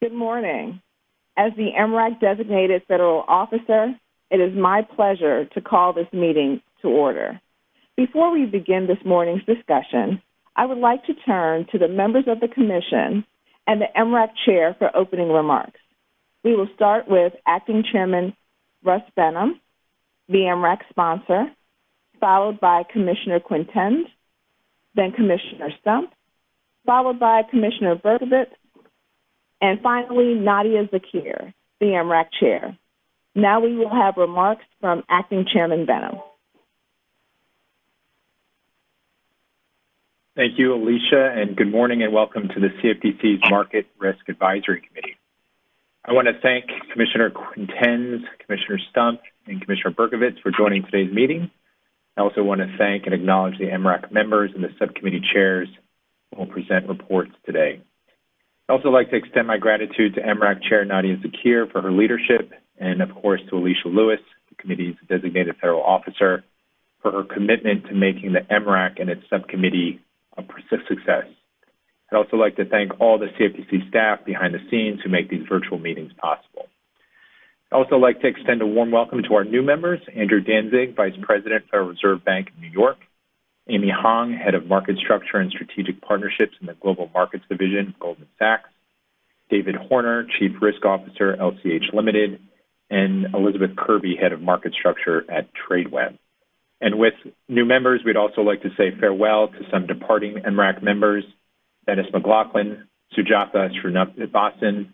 Good morning. As the MRAC designated federal officer, it is my pleasure to call this meeting to order. Before we begin this morning's discussion, I would like to turn to the members of the Commission and the MRAC Chair for opening remarks. We will start with Acting Chairman Russ Benham, the MRAC sponsor, followed by Commissioner Quintens, then Commissioner Stump, followed by Commissioner Berkovitz, and finally Nadia Zakir, the MRAC Chair. Now we will have remarks from Acting Chairman Benham. Thank you, Alicia, and good morning and welcome to the CFTC's Market Risk Advisory Committee. I want to thank Commissioner Quintens, Commissioner Stump, and Commissioner Berkovitz for joining today's meeting. I also want to thank and acknowledge the MRAC members and the subcommittee chairs who will present reports today. I'd also like to extend my gratitude to MRAC Chair Nadia Zakir for her leadership, and of course to Alicia Lewis, the committee's designated federal officer, for her commitment to making the MRAC and its subcommittee a success. I'd also like to thank all the CFTC staff behind the scenes who make these virtual meetings possible. I'd also like to extend a warm welcome to our new members, Andrew Danzig, Vice President, Federal Reserve Bank of New York, Amy Hong, Head of Market Structure and Strategic Partnerships in the Global Markets Division of Goldman Sachs, David Horner, Chief Risk Officer, LCH Limited, and Elizabeth Kirby, Head of Market Structure at TradeWeb. And with new members, we'd also like to say farewell to some departing MRAC members, Dennis McLaughlin, Sujatha Srinivasan,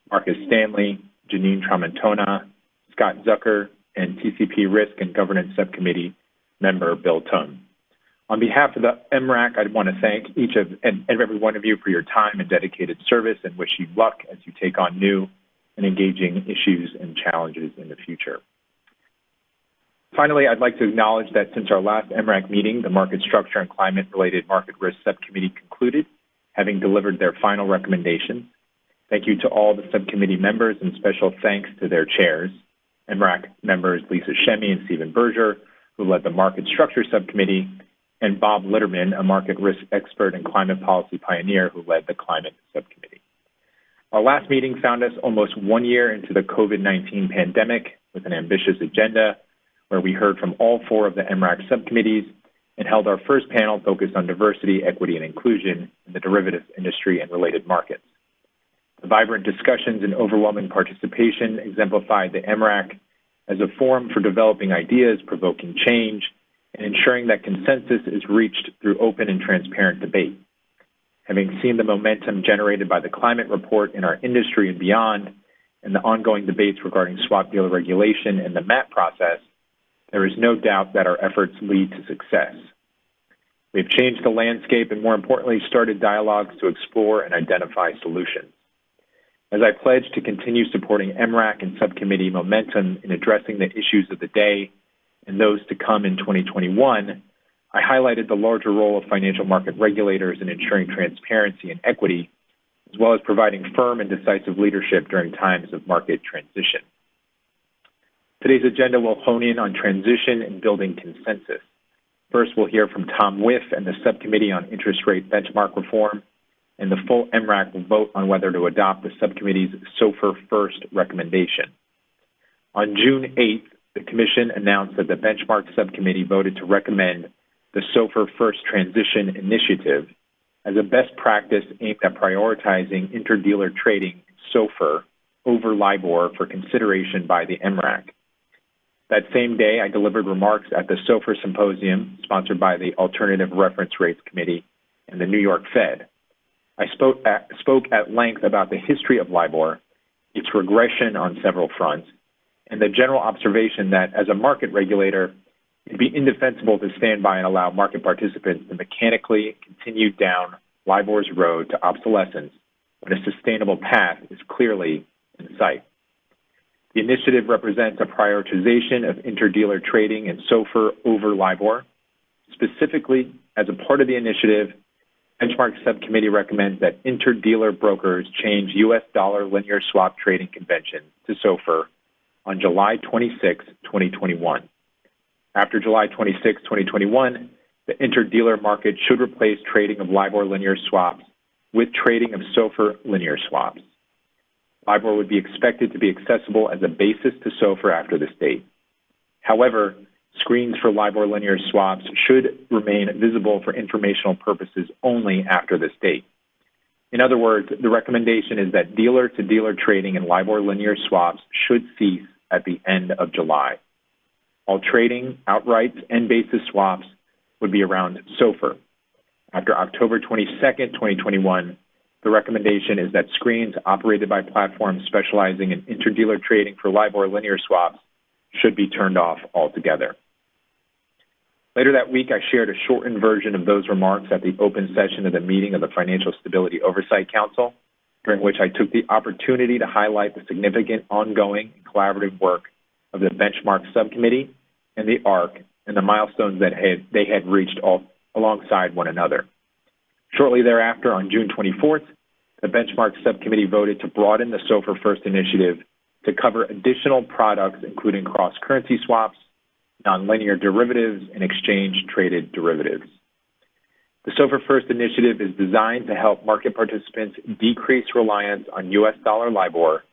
Marcus Stanley, Janine Tramontana, Scott Zucker, and TCP Risk and Governance Subcommittee member Bill Tung. On behalf of the MRAC, I want to thank each and every one of you for your time and dedicated service and wish you luck as you take on new and engaging issues and challenges in the future. Finally, I'd like to acknowledge that since our last MRAC meeting, the Market Structure and Climate-Related Market Risk Subcommittee concluded, having delivered their final recommendations. Thank you to all the subcommittee members and special thanks to their chairs, MRAC members Lisa Shemy and Stephen Berger, who led the Market Structure Subcommittee, and Bob Litterman, a market risk expert and climate policy pioneer who led the Climate Subcommittee. Our last meeting found us almost 1 year into the COVID-19 pandemic with an ambitious agenda where we heard from all 4 of the MRAC subcommittees and held our first panel focused on diversity, equity, and inclusion in the derivatives industry and related markets. The vibrant discussions and overwhelming participation exemplified the MRAC as a forum for developing ideas, provoking change, and ensuring that consensus is reached through open and transparent debate. Having seen the momentum generated by the climate report in our industry and beyond, and the ongoing debates regarding swap dealer regulation and the MAP process, there is no doubt that our efforts lead to success. We have changed the landscape and, more importantly, started dialogues to explore and identify solutions. As I pledge to continue supporting MRAC and subcommittee momentum in addressing the issues of the day and those to come in 2021, I highlighted the larger role of financial market regulators in ensuring transparency and equity, as well as providing firm and decisive leadership during times of market transition. Today's agenda will hone in on transition and building consensus. First, we'll hear from Tom Whiff and the Subcommittee on Interest Rate Benchmark Reform, and the full MRAC will vote on whether to adopt the subcommittee's SOFR First recommendation. On June 8th, the Commission announced that the Benchmark Subcommittee voted to recommend the SOFR First Transition Initiative as a best practice aimed at prioritizing interdealer trading in SOFR over LIBOR for consideration by the MRAC. That same day, I delivered remarks at the SOFR Symposium, sponsored by the Alternative Reference Rates Committee and the New York Fed. I spoke at length about the history of LIBOR, its regression on several fronts, and the general observation that as a market regulator, it'd be indefensible to stand by and allow market participants to mechanically continue down LIBOR's road to obsolescence when a sustainable path is clearly in sight. The initiative represents a prioritization of interdealer trading in SOFR over LIBOR. Specifically, as a part of the initiative, Benchmark Subcommittee recommends that interdealer brokers change U.S. dollar linear swap trading convention to SOFR on July 26, 2021. After July 26, 2021, the interdealer market should replace trading of LIBOR linear swaps with trading of SOFR linear swaps. LIBOR would be expected to be accessible as a basis to SOFR after this date. However, screens for LIBOR linear swaps should remain visible for informational purposes only after this date. In other words, the recommendation is that dealer-to-dealer trading in LIBOR linear swaps should cease at the end of July. All trading, outrights, and basis swaps would be around SOFR. After October 22nd, 2021, the recommendation is that screens operated by platforms specializing in interdealer trading for LIBOR linear swaps should be turned off altogether. Later that week, I shared a shortened version of those remarks at the open session of the meeting of the Financial Stability Oversight Council, during which I took the opportunity to highlight the significant ongoing and collaborative work of the Benchmark Subcommittee and the ARC and the milestones that they had reached alongside one another. Shortly thereafter, on June 24th, the Benchmark Subcommittee voted to broaden the SOFR First initiative to cover additional products, including cross-currency swaps, nonlinear derivatives, and exchange-traded derivatives. The SOFR First initiative is designed to help market participants decrease reliance on U.S. dollar LIBOR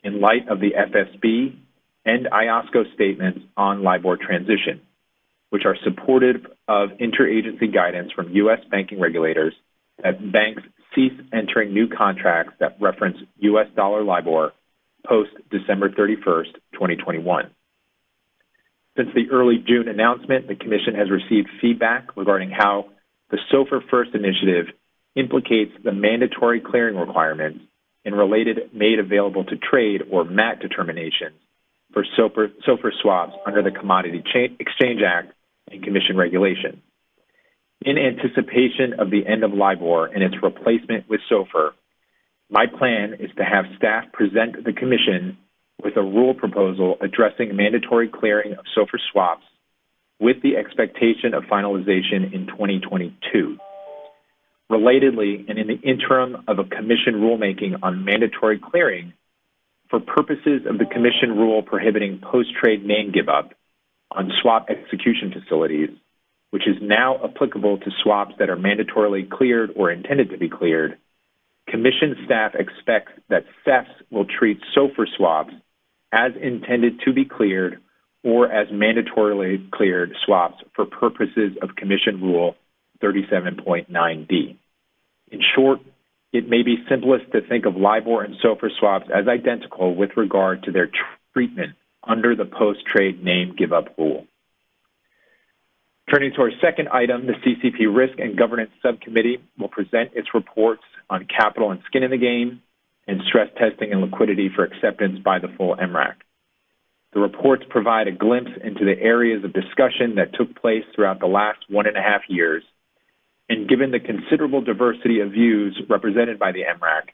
in light of the FSB and IOSCO statements on LIBOR transition, which are supportive of interagency guidance from U.S. banking regulators that banks cease entering new contracts that reference U.S. dollar LIBOR post-December 31st, 2021. Since the early June announcement, the Commission has received feedback regarding how the SOFR First initiative implicates the mandatory clearing requirements and related made available to trade or MAT determinations for SOFR swaps under the Commodity Exchange Act and Commission regulation. In anticipation of the end of LIBOR and its replacement with SOFR, my plan is to have staff present the Commission with a rule proposal addressing mandatory clearing of SOFR swaps with the expectation of finalization in 2022. Relatedly, and in the interim of a Commission rulemaking on mandatory clearing, for purposes of the Commission rule prohibiting post-trade name give-up on swap execution facilities, which is now applicable to swaps that are mandatorily cleared or intended to be cleared, Commission staff expects that CEFs will treat SOFR swaps as intended to be cleared or as mandatorily cleared swaps for purposes of Commission Rule 37.9D. In short, it may be simplest to think of LIBOR and SOFR swaps as identical with regard to their treatment under the post-trade name give-up rule. Turning to our second item, the CCP Risk and Governance Subcommittee will present its reports on capital and skin in the game and stress testing and liquidity for acceptance by the full MRAC. The reports provide a glimpse into the areas of discussion that took place throughout the last 1.5 years, and given the considerable diversity of views represented by the MRAC,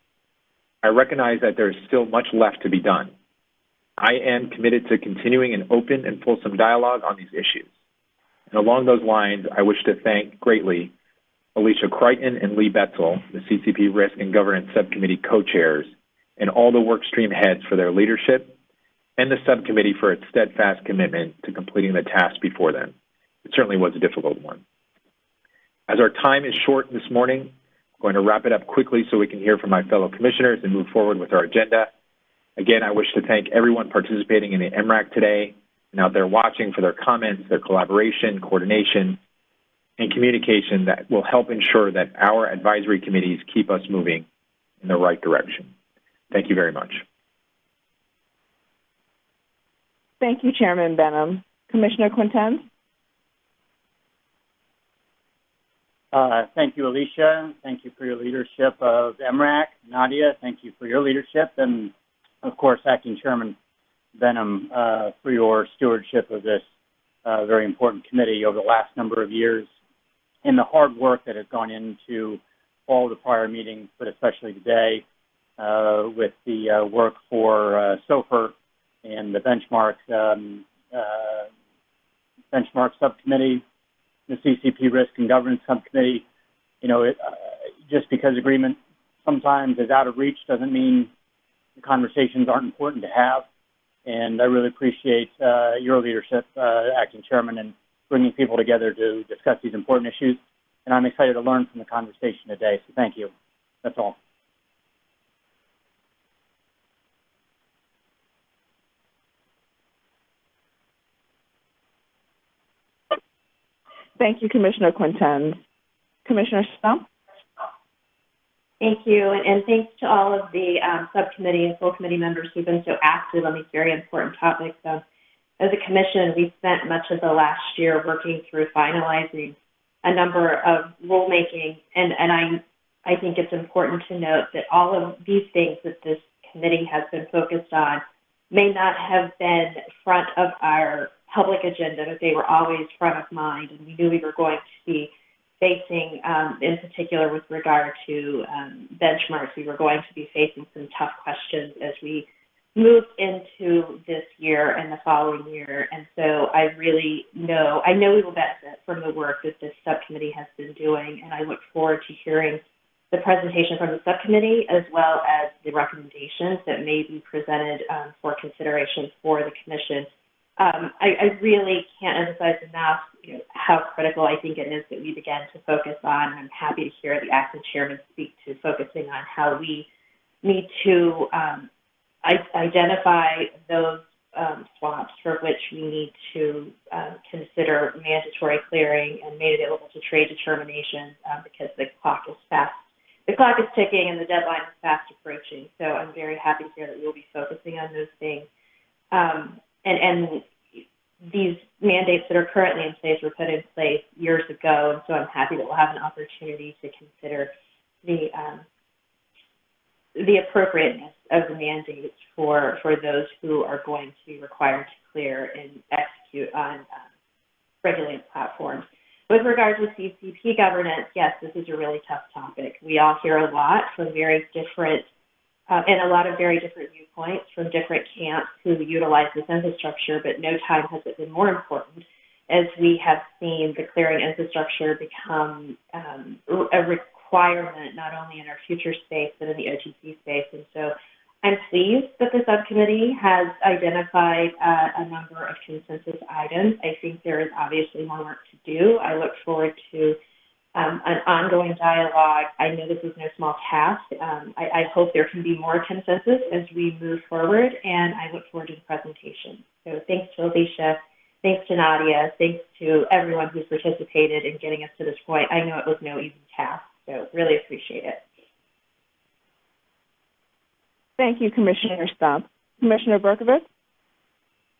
I recognize that there is still much left to be done. I am committed to continuing an open and fulsome dialogue on these issues. And along those lines, I wish to thank greatly Alicia Crichton and Lee Betzel, the CCP Risk and Governance Subcommittee co-chairs, and all the workstream heads for their leadership, and the subcommittee for its steadfast commitment to completing the task before them. It certainly was a difficult one. As our time is short this morning, I'm going to wrap it up quickly so we can hear from my fellow commissioners and move forward with our agenda. Again, I wish to thank everyone participating in the MRAC today and out there watching for their comments, their collaboration, coordination, and communication that will help ensure that our advisory committees keep us moving in the right direction. Thank you very much. Thank you, Chairman Benham. Commissioner Quintens? Thank you, Alicia. Thank you for your leadership of MRAC. Nadia, thank you for your leadership. And, of course, Acting Chairman Benham, for your stewardship of this very important committee over the last number of years and the hard work that has gone into all the prior meetings, but especially today with the work for SOFR and the benchmark subcommittee, the CCP Risk and Governance Subcommittee. You know, just because agreement sometimes is out of reach doesn't mean the conversations aren't important to have. And I really appreciate your leadership, Acting Chairman, and bringing people together to discuss these important issues. And I'm excited to learn from the conversation today. So thank you. That's all. Thank you, Commissioner Quintens. Commissioner Stump? Thank you, and thanks to all of the subcommittee and full committee members who've been so active on these very important topics. As a commission, we've spent much of the last year working through finalizing a number of rulemaking, and I think it's important to note that all of these things that this committee has been focused on may not have been front of our public agenda, but they were always front of mind, and we knew we were going to be facing, in particular with regard to benchmarks, we were going to be facing some tough questions as we moved into this year and the following year. And so I know we will benefit from the work that this subcommittee has been doing, and I look forward to hearing the presentation from the subcommittee as well as the recommendations that may be presented for consideration for the commission. I really can't emphasize enough how critical I think it is that we begin to focus on, and I'm happy to hear the acting chairman speak to focusing on how we need to identify those swaps for which we need to consider mandatory clearing and made available to trade determinations because the clock is fast. The clock is ticking and the deadline is fast approaching. So I'm very happy to hear that we'll be focusing on those things. And these mandates that are currently in place were put in place years ago, and so I'm happy that we'll have an opportunity to consider the appropriateness of the mandates for those who are going to be required to clear and execute on regulated platforms. With regard to CCP governance, yes, this is a really tough topic. We all hear a lot from very different and a lot of very different viewpoints from different camps who utilize this infrastructure, but no time has it been more important as we have seen the clearing infrastructure become a requirement not only in our future space, but in the OTC space. And so I'm pleased that the subcommittee has identified a number of consensus items. I think there is obviously more work to do. I look forward to an ongoing dialogue. I know this is no small task. I hope there can be more consensus as we move forward, and I look forward to the presentation. So thanks to Alicia, thanks to Nadia, thanks to everyone who's participated in getting us to this point. I know it was no easy task, so really appreciate it. Thank you, Commissioner Stump. Commissioner Berkovitz?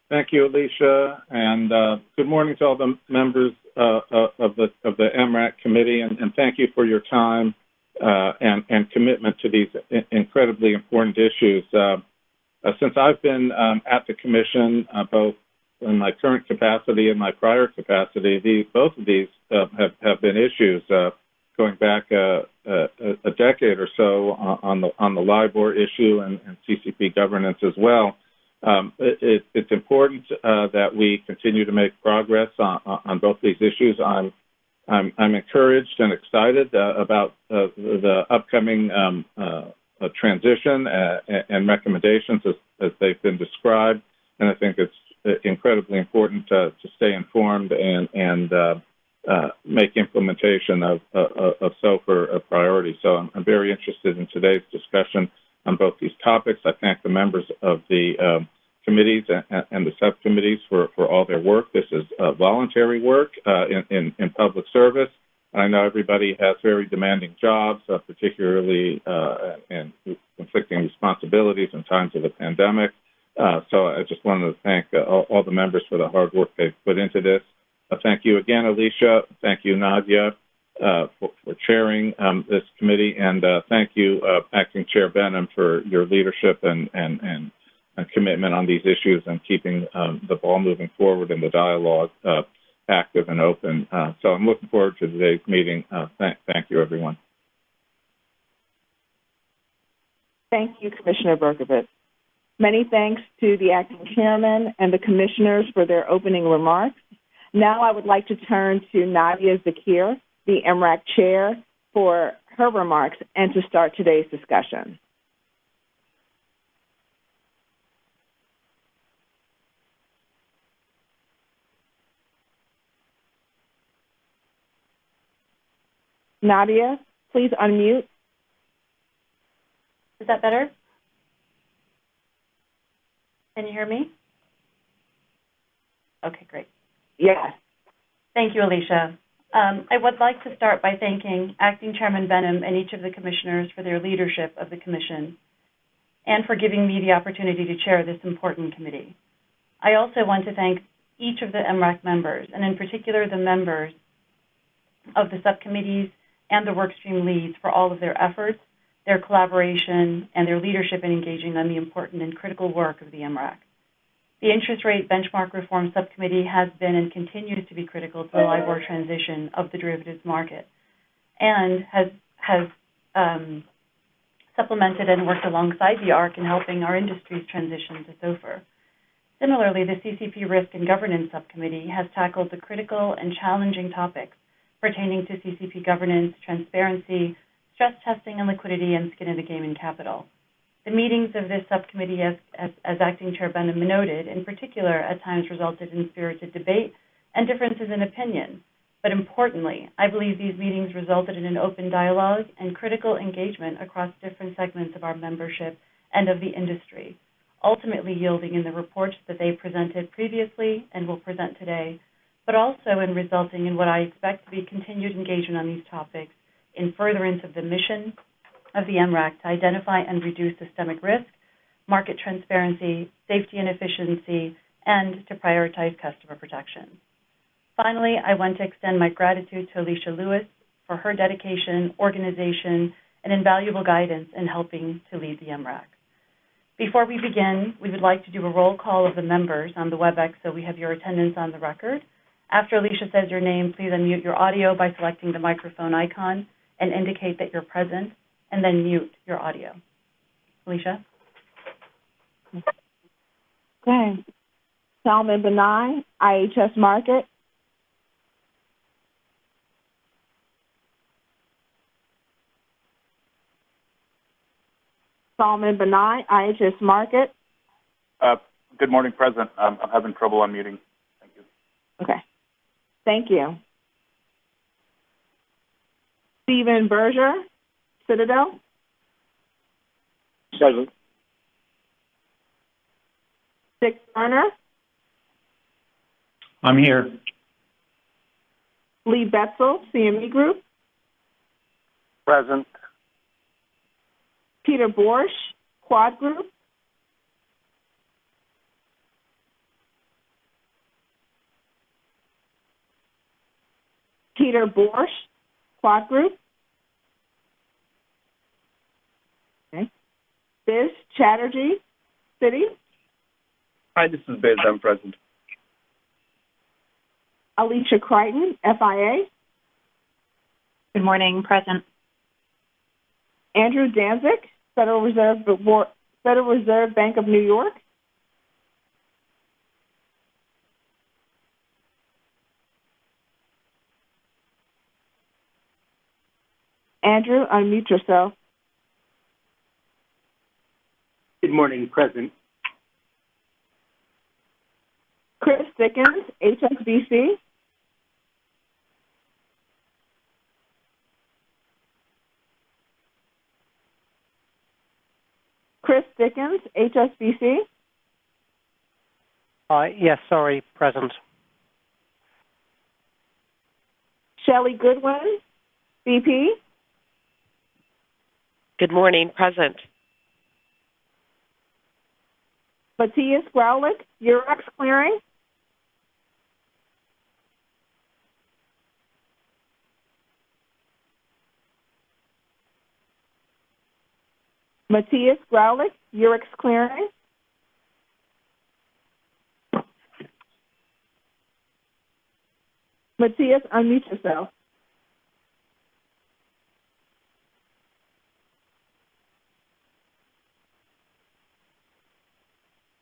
Thank you, Alicia, and good morning to all the members of the MRAC committee, and thank you for your time and commitment to these incredibly important issues. Since I've been at the commission, both in my current capacity and my prior capacity, both of these have been issues going back a decade or so on the LIBOR issue and CCP governance as well. It's important that we continue to make progress on both these issues. I'm encouraged and excited about the upcoming transition and recommendations as they've been described, and I think it's incredibly important to stay informed and make implementation of SOFR a priority. So I'm very interested in today's discussion on both these topics. I thank the members of the committees and the subcommittees for all their work. This is voluntary work in public service. I know everybody has very demanding jobs, particularly and conflicting responsibilities in times of the pandemic. So I just wanted to thank all the members for the hard work they've put into this. Thank you again, Alicia. Thank you, Nadia, for chairing this committee. And thank you, Acting Chair Benham, for your leadership and commitment on these issues and keeping the ball moving forward in the dialogue active and open. So I'm looking forward to today's meeting. Thank you, everyone. Thank you, Commissioner Berkovitz. Many thanks to the acting chairman and the commissioners for their opening remarks. Now I would like to turn to Nadia Zakir, the MRAC chair, for her remarks and to start today's discussion. Nadia, please unmute. Is that better? Can you hear me? Okay, great. Yes. Thank you, Alicia. I would like to start by thanking Acting Chairman Benham and each of the commissioners for their leadership of the Commission and for giving me the opportunity to chair this important committee. I also want to thank each of the MRAC members, and in particular the members of the subcommittees and the workstream leads for all of their efforts, their collaboration, and their leadership in engaging on the important and critical work of the MRAC. The Interest Rate Benchmark Reform Subcommittee has been and continues to be critical to the LIBOR transition of the derivatives market and has supplemented and worked alongside the ARC in helping our industry's transition to SOFR. Similarly, the CCP Risk and Governance Subcommittee has tackled the critical and challenging topics pertaining to CCP governance, transparency, stress testing and liquidity, and skin in the game and capital. The meetings of this subcommittee, as Acting Chair Benham noted, in particular at times resulted in spirited debate and differences in opinion. But importantly, I believe these meetings resulted in an open dialogue and critical engagement across different segments of our membership and of the industry, ultimately yielding in the reports that they presented previously and will present today, but also in resulting in what I expect to be continued engagement on these topics in furtherance of the mission of the MRAC to identify and reduce systemic risk, market transparency, safety and efficiency, and to prioritize customer protection. Finally, I want to extend my gratitude to Alicia Lewis for her dedication, organization, and invaluable guidance in helping to lead the MRAC. Before we begin, we would like to do a roll call of the members on the WebEx so we have your attendance on the record. After Alicia says your name, please unmute your audio by selecting the microphone icon and indicate that you're present, and then mute your audio. Alicia? Okay. Salman Benai, IHS Market. Salman Benai, IHS Market. Good morning, President. I'm having trouble unmuting. Thank you. Okay. Thank you. Stephen Berger, Citadel. Present. Dick Turner. I'm here. Lee Betzel, CME Group. Present. Peter Borsch, Quad Group. Peter Borsch, Quad Group. Okay. Biz Chatterjee, Citi. Hi, this is Biz. I'm present. Alicia Crichton, FIA. Good morning, present. Andrew Danzig, Federal Reserve Bank of New York. Andrew, unmute yourself. Good morning, present. Chris Dickens, HSBC. Chris Dickens, HSBC. Yes, sorry, present. Shelley Goodwin, BP. Good morning, present. Matthias Graulich, Eurex Clearing. Matthias Graulich, Eurex Clearing. Matthias, unmute yourself.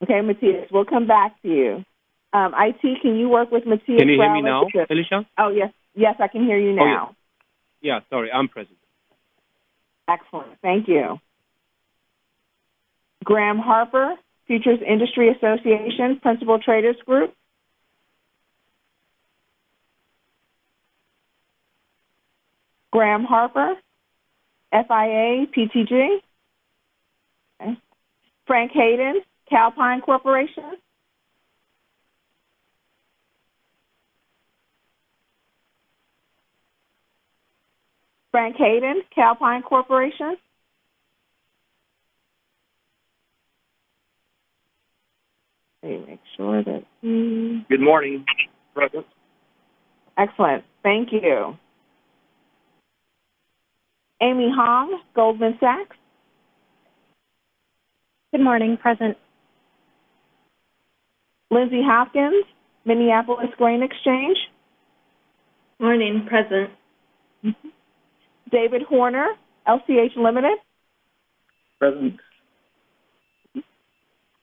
Okay, Matthias, we'll come back to you. IT, can you work with Matthias? Can you hear me now, Alicia? Oh, yes. Yes, I can hear you now. Oh, yeah, sorry, I'm present. Excellent. Thank you. Graham Harper, Futures Industry Association, Principal Traders Group. Graham Harper, FIA, PTG. Okay. Frank Hayden, Calpine Corporation. Frank Hayden, Calpine Corporation. Let me make sure that he... Good morning, President. Excellent. Thank you. Amy Hong, Goldman Sachs. Good morning, present. Lindsay Hopkins, Minneapolis Grain Exchange. Morning, present. David Horner, LCH Limited. Present.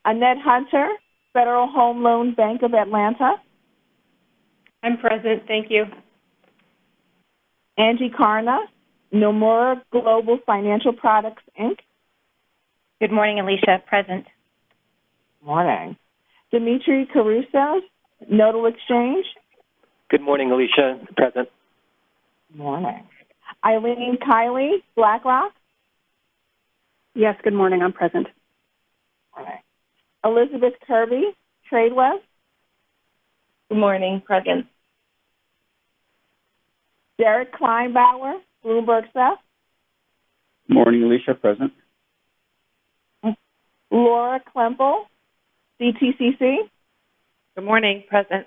Annette Hunter, Federal Home Loan Bank of Atlanta. I'm present, thank you. Angie Karna, Nomura Global Financial Products, Inc. Good morning, Alicia, present. Morning. Dimitri Caruso, Nodal Exchange. Good morning, Alicia. Present. Morning. Eileen Kiley, BlackRock. Yes, good morning, I'm present. Morning. Elizabeth Kirby, TradeWeb. Good morning, present. Derek Kleinbauer, Bloomberg South. Morning, Alicia. Present. Laura Klemple, CTCC. Good morning, present.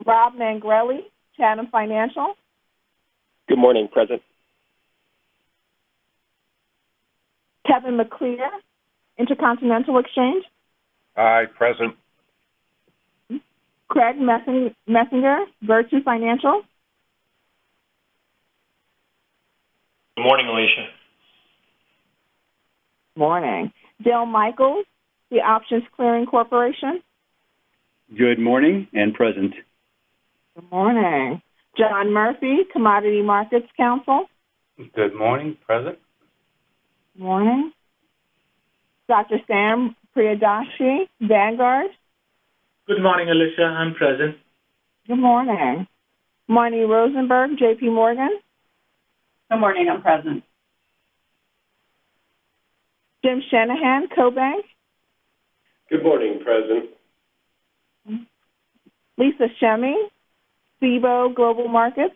Rob Mangrelli, Chatham Financial. Good morning. Present. Kevin McClear, Intercontinental Exchange. Aye, present. Craig Messinger, Virtue Financial. Good morning, Alicia. Morning. Dale Michaels, the Options Clearing Corporation. Good morning and present. Good morning. John Murphy, Commodity Markets Council. Good morning, present. Morning. Dr. Sam Priyadashi, Vanguard. Good morning, Alicia. I'm present. Good morning. Marnie Rosenberg, J.P. Morgan. Good morning, I'm present. Jim Shanahan, CoBank. Good morning, present. Lisa Shemy, SIBO Global Markets.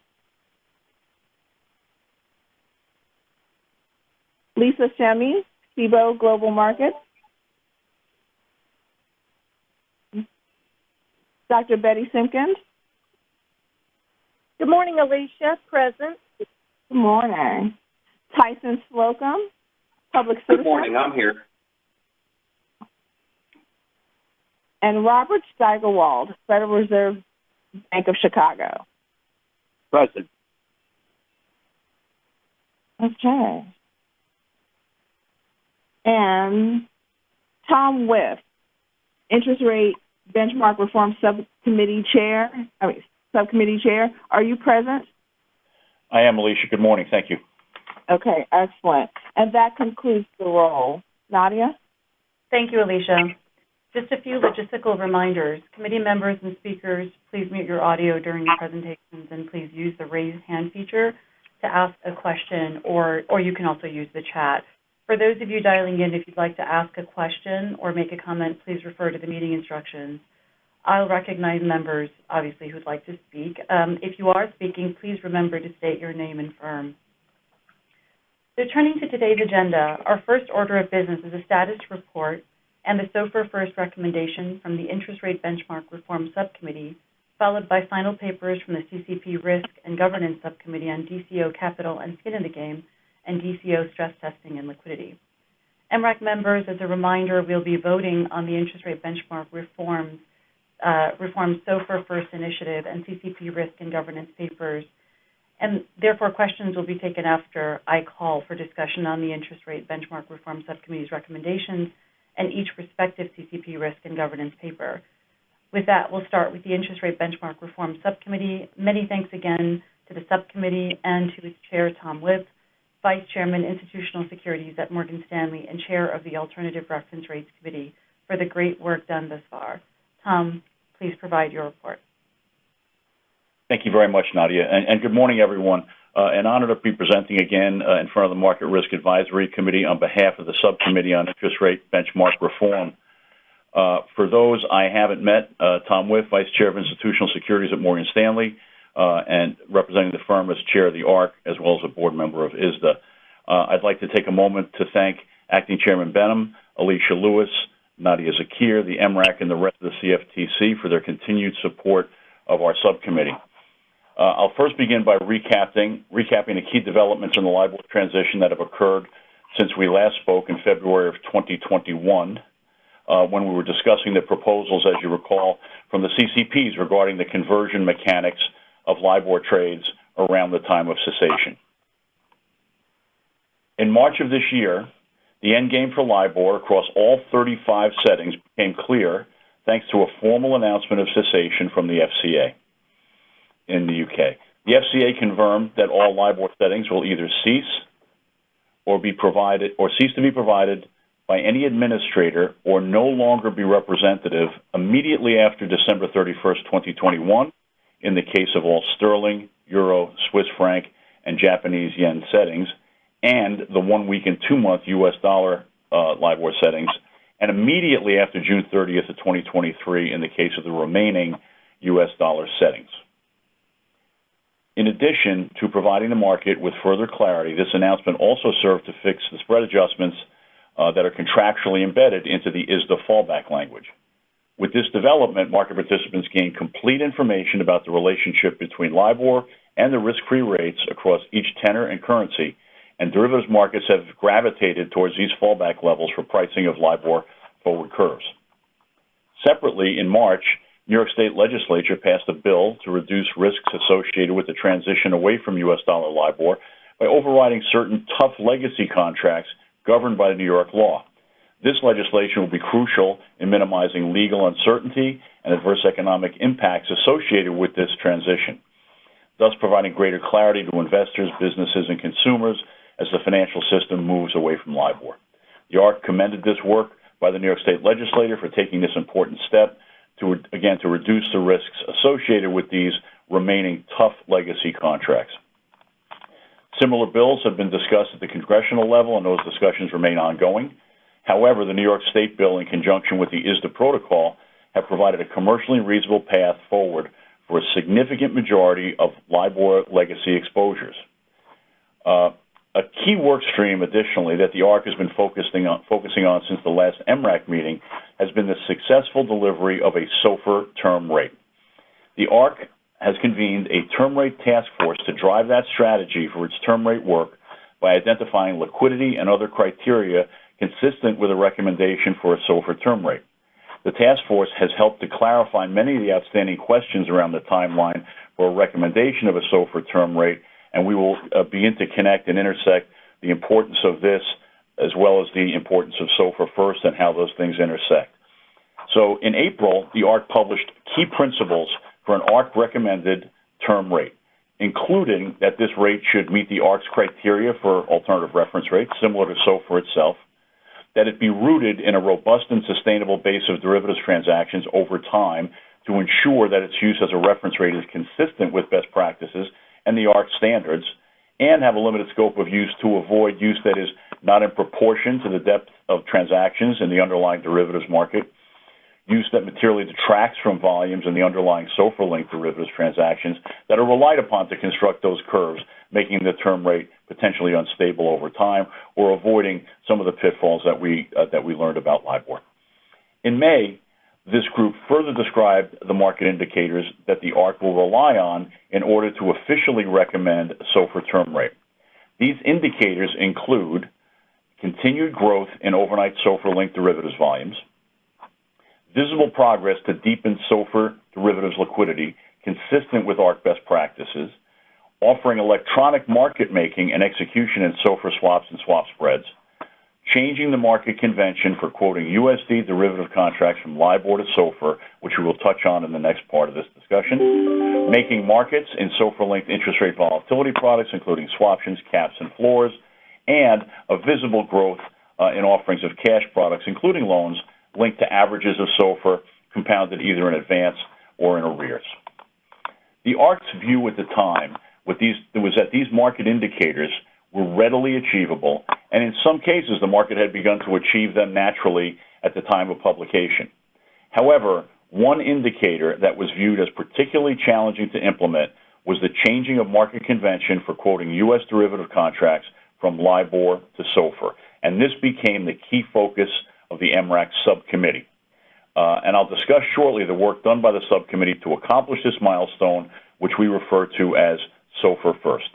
Lisa Shemy, SIBO Global Markets. Dr. Betty Simpkins. Good morning, Alicia, present. Good morning. Tyson Slocum, Public Citizen. Good morning, I'm here. And Robert Steigerwald, Federal Reserve Bank of Chicago. Present. Okay. And Tom Whiff, Interest Rate Benchmark Reform Subcommittee Chair. Are you present? I am, Alicia. Good morning. Thank you. Okay, excellent. And that concludes the roll. Nadia? Thank you, Alicia. Just a few logistical reminders. Committee members and speakers, please mute your audio during your presentations, and please use the raise hand feature to ask a question, or you can also use the chat. For those of you dialing in, if you'd like to ask a question or make a comment, please refer to the meeting instructions. I'll recognize members, obviously, who'd like to speak. If you are speaking, please remember to state your name and firm. So turning to today's agenda, our first order of business is a status report and the SOFR First recommendation from the Interest Rate Benchmark Reform Subcommittee, followed by final papers from the CCP Risk and Governance Subcommittee on DCO Capital and Skin in the Game, and DCO Stress Testing and Liquidity. MRAC members, as a reminder, we'll be voting on the Interest Rate Benchmark Reform SOFR First Initiative and CCP Risk and Governance papers, and therefore questions will be taken after I call for discussion on the Interest Rate Benchmark Reform Subcommittee's recommendations and each respective CCP Risk and Governance paper. With that, we'll start with the Interest Rate Benchmark Reform Subcommittee. Many thanks again to the subcommittee and to its chair, Tom Whipp, Vice Chairman, Institutional Securities at Morgan Stanley and Chair of the Alternative Reference Rates Committee for the great work done thus far. Tom, please provide your report. Thank you very much, Nadia, and good morning, everyone. An honor to be presenting again in front of the Market Risk Advisory Committee on behalf of the Subcommittee on Interest Rate Benchmark Reform. For those I haven't met, Tom Whiff, Vice Chair of Institutional Securities at Morgan Stanley. and representing the firm as chair of the ARC, as well as a board member of ISDA. I'd like to take a moment to thank Acting Chairman Benham, Alicia Lewis, Nadia Zakir, the MRAC, and the rest of the CFTC for their continued support of our subcommittee. I'll first begin by recapping the key developments in the LIBOR transition that have occurred since we last spoke in February of 2021, when we were discussing the proposals, as you recall, from the CCPs regarding the conversion mechanics of LIBOR trades around the time of cessation. In March of this year, the endgame for LIBOR across all 35 settings became clear thanks to a formal announcement of cessation from the FCA in the UK. The FCA confirmed that all LIBOR settings will either cease or cease to be provided by any administrator or no longer be representative immediately after December 31st, 2021 in the case of all sterling, euro, Swiss franc, and Japanese yen settings, and the 1 week and 2 month US dollar LIBOR settings, and immediately after June 30th of 2023 in the case of the remaining US dollar settings. In addition to providing the market with further clarity, this announcement also served to fix the spread adjustments that are contractually embedded into the ISDA fallback language. With this development, market participants gained complete information about the relationship between LIBOR and the risk-free rates across each tenor and currency, and derivatives markets have gravitated towards these fallback levels for pricing of LIBOR forward curves. Separately, in March, New York State Legislature passed a bill to reduce risks associated with the transition away from U.S. dollar LIBOR by overriding certain tough legacy contracts governed by New York law. This legislation will be crucial in minimizing legal uncertainty and adverse economic impacts associated with this transition, thus providing greater clarity to investors, businesses, and consumers as the financial system moves away from LIBOR. The ARC commended this work by the New York State Legislature for taking this important step to reduce the risks associated with these remaining tough legacy contracts. Similar bills have been discussed at the congressional level, and those discussions remain ongoing. However, the New York State bill, in conjunction with the ISDA protocol, have provided a commercially reasonable path forward for a significant majority of LIBOR legacy exposures. A key work stream, additionally, that the ARC has been focusing on since the last MRAC meeting has been the successful delivery of a SOFR term rate. The ARC has convened a term rate task force to drive that strategy for its term rate work by identifying liquidity and other criteria consistent with a recommendation for a SOFR term rate. The task force has helped to clarify many of the outstanding questions around the timeline for a recommendation of a SOFR term rate, and we will begin to connect and intersect the importance of this as well as the importance of SOFR First and how those things intersect. So in April, the ARC published key principles for an ARC-recommended term rate, including that this rate should meet the ARC's criteria for alternative reference rates, similar to SOFR itself, that it be rooted in a robust and sustainable base of derivatives transactions over time to ensure that its use as a reference rate is consistent with best practices and the ARC standards, and have a limited scope of use to avoid use that is not in proportion to the depth of transactions in the underlying derivatives market, use that materially detracts from volumes in the underlying SOFR-linked derivatives transactions that are relied upon to construct those curves, making the term rate potentially unstable over time, or avoiding some of the pitfalls that we learned about LIBOR. In May, this group further described the market indicators that the ARC will rely on in order to officially recommend a SOFR term rate. These indicators include continued growth in overnight SOFR-linked derivatives volumes, visible progress to deepen SOFR derivatives liquidity consistent with ARC best practices, offering electronic market making and execution in SOFR swaps and swap spreads, changing the market convention for quoting USD derivative contracts from LIBOR to SOFR, which we will touch on in the next part of this discussion, making markets in SOFR-linked interest rate volatility products, including swaptions, caps, and floors, and a visible growth in offerings of cash products, including loans linked to averages of SOFR, compounded either in advance or in arrears. The ARC's view at the time was that these market indicators were readily achievable, and in some cases the market had begun to achieve them naturally at the time of publication. However, one indicator that was viewed as particularly challenging to implement was the changing of market convention for quoting U.S. derivative contracts from LIBOR to SOFR. And this became the key focus of the MRAC subcommittee. And I'll discuss shortly the work done by the subcommittee to accomplish this milestone, which we refer to as SOFR First.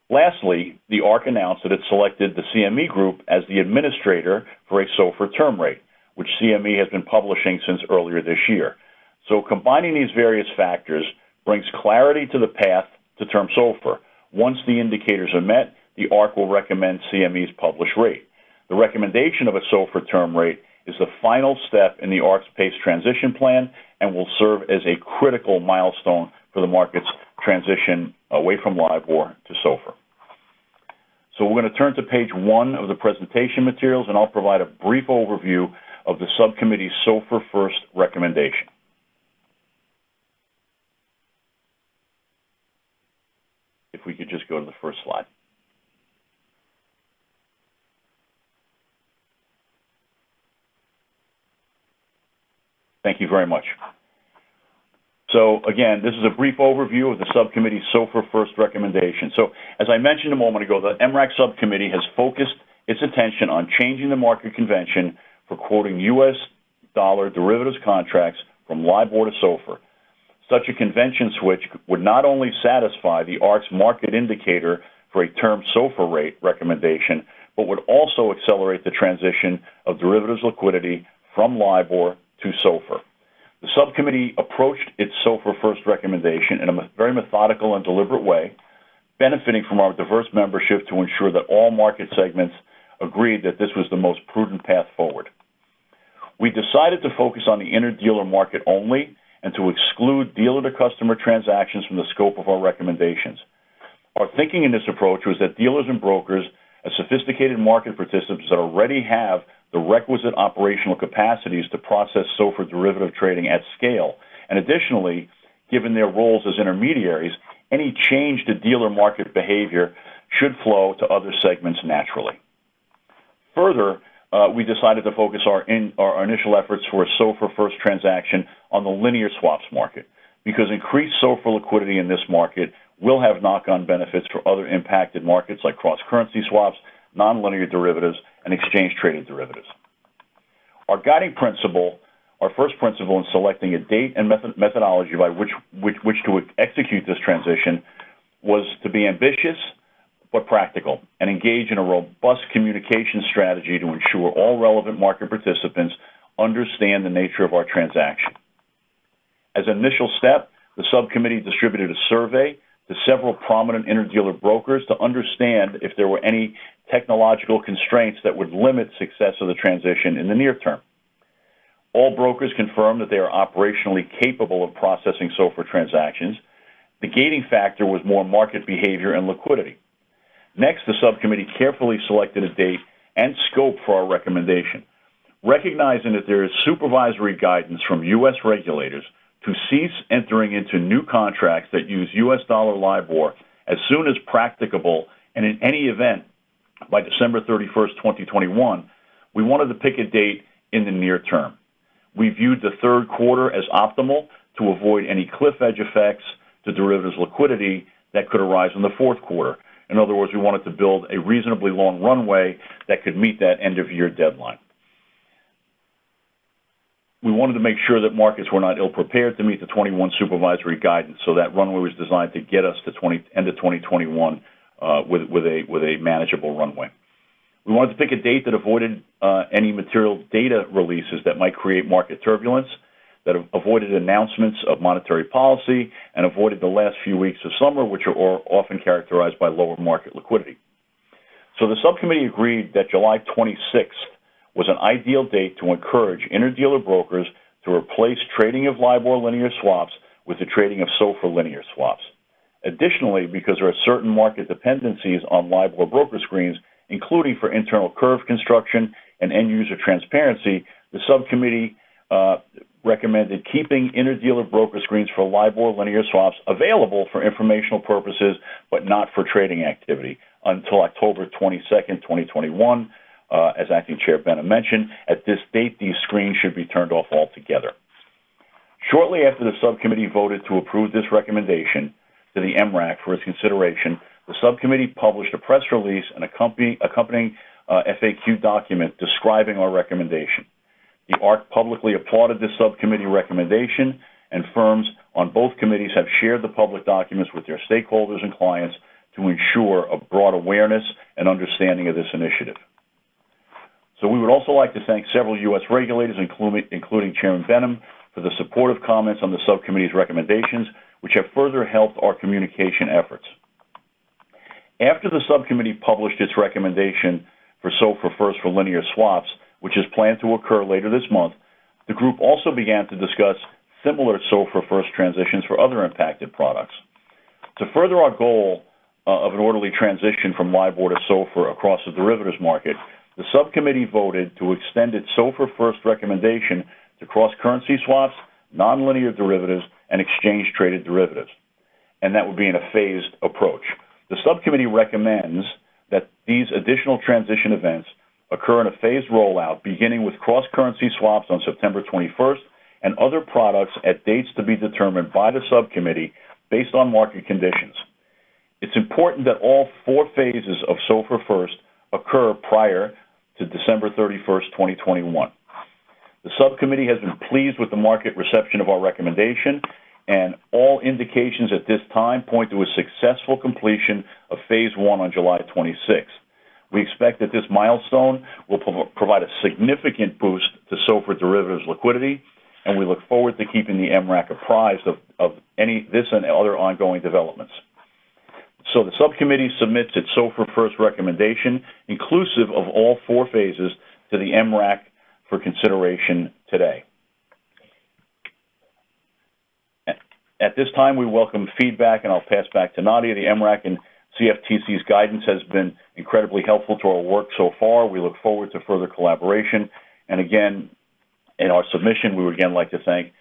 Lastly, the ARC announced that it selected the CME Group as the administrator for a SOFR term rate, which CME has been publishing since earlier this year. So combining these various factors brings clarity to the path to term SOFR. Once the indicators are met, the ARC will recommend CME's published rate. The recommendation of a SOFR term rate is the final step in the ARC's PACE transition plan and will serve as a critical milestone for the market's transition away from LIBOR to SOFR. So we're going to turn to page 1 of the presentation materials, and I'll provide a brief overview of the subcommittee's SOFR First recommendation. If we could just go to the first slide. Thank you very much. So again, this is a brief overview of the subcommittee's SOFR First recommendation. So as I mentioned a moment ago, the MRAC subcommittee has focused its attention on changing the market convention for quoting U.S. dollar derivatives contracts from LIBOR to SOFR. Such a convention switch would not only satisfy the ARC's market indicator for a term SOFR rate recommendation, but would also accelerate the transition of derivatives liquidity from LIBOR to SOFR. The subcommittee approached its SOFR First recommendation in a very methodical and deliberate way, benefiting from our diverse membership to ensure that all market segments agreed that this was the most prudent path forward. We decided to focus on the interdealer market only and to exclude dealer-to-customer transactions from the scope of our recommendations. Our thinking in this approach was that dealers and brokers, as sophisticated market participants that already have the requisite operational capacities to process SOFR derivative trading at scale, and additionally, given their roles as intermediaries, any change to dealer market behavior should flow to other segments naturally. Further, we decided to focus our initial efforts for a SOFR First transaction on the linear swaps market, because increased SOFR liquidity in this market will have knock-on benefits for other impacted markets like cross-currency swaps, nonlinear derivatives, and exchange-traded derivatives. Our guiding principle, our first principle in selecting a date and methodology by which to execute this transition was to be ambitious but practical and engage in a robust communication strategy to ensure all relevant market participants understand the nature of our transaction. As an initial step, the subcommittee distributed a survey to several prominent interdealer brokers to understand if there were any technological constraints that would limit success of the transition in the near term. All brokers confirmed that they are operationally capable of processing SOFR transactions. The gating factor was more market behavior and liquidity. Next, the subcommittee carefully selected a date and scope for our recommendation, recognizing that there is supervisory guidance from U.S. regulators to cease entering into new contracts that use U.S. dollar LIBOR as soon as practicable, and in any event, by December 31st, 2021, we wanted to pick a date in the near term. We viewed the third quarter as optimal to avoid any cliff edge effects to derivatives liquidity that could arise in the fourth quarter. In other words, we wanted to build a reasonably long runway that could meet that end-of-year deadline. We wanted to make sure that markets were not ill-prepared to meet the 21 supervisory guidance, so that runway was designed to get us to end of 2021 with a manageable runway. We wanted to pick a date that avoided any material data releases that might create market turbulence, that avoided announcements of monetary policy, and avoided the last few weeks of summer, which are often characterized by lower market liquidity. So the subcommittee agreed that July 26th was an ideal date to encourage interdealer brokers to replace trading of LIBOR linear swaps with the trading of SOFR linear swaps. Additionally, because there are certain market dependencies on LIBOR broker screens, including for internal curve construction and end-user transparency, the subcommittee recommended keeping interdealer broker screens for LIBOR linear swaps available for informational purposes, but not for trading activity until October 22nd, 2021. As Acting Chair Benham mentioned, at this date, these screens should be turned off altogether. Shortly after the subcommittee voted to approve this recommendation to the MRAC for its consideration, the subcommittee published a press release and accompanying FAQ document describing our recommendation. The ARC publicly applauded this subcommittee recommendation, and firms on both committees have shared the public documents with their stakeholders and clients to ensure a broad awareness and understanding of this initiative. So we would also like to thank several U.S. regulators, including Chairman Benham, for the supportive comments on the subcommittee's recommendations, which have further helped our communication efforts. After the subcommittee published its recommendation for SOFR First for linear swaps, which is planned to occur later this month, the group also began to discuss similar SOFR First transitions for other impacted products. To further our goal of an orderly transition from LIBOR to SOFR across the derivatives market, the subcommittee voted to extend its SOFR First recommendation to cross-currency swaps, nonlinear derivatives, and exchange-traded derivatives, and that would be in a phased approach. The subcommittee recommends that these additional transition events occur in a phased rollout, beginning with cross-currency swaps on September 21st and other products at dates to be determined by the subcommittee based on market conditions. It's important that all 4 phases of SOFR First occur prior to December 31st, 2021. The subcommittee has been pleased with the market reception of our recommendation, and all indications at this time point to a successful completion of Phase 1 on July 26th. We expect that this milestone will provide a significant boost to SOFR derivatives liquidity, and we look forward to keeping the MRAC apprised of this and other ongoing developments. So the subcommittee submits its SOFR First recommendation, inclusive of all 4 phases, to the MRAC for consideration today. At this time, we welcome feedback, and I'll pass back to Nadia. The MRAC and CFTC's guidance has been incredibly helpful to our work so far. We look forward to further collaboration. And again, in our submission, we would again like to thank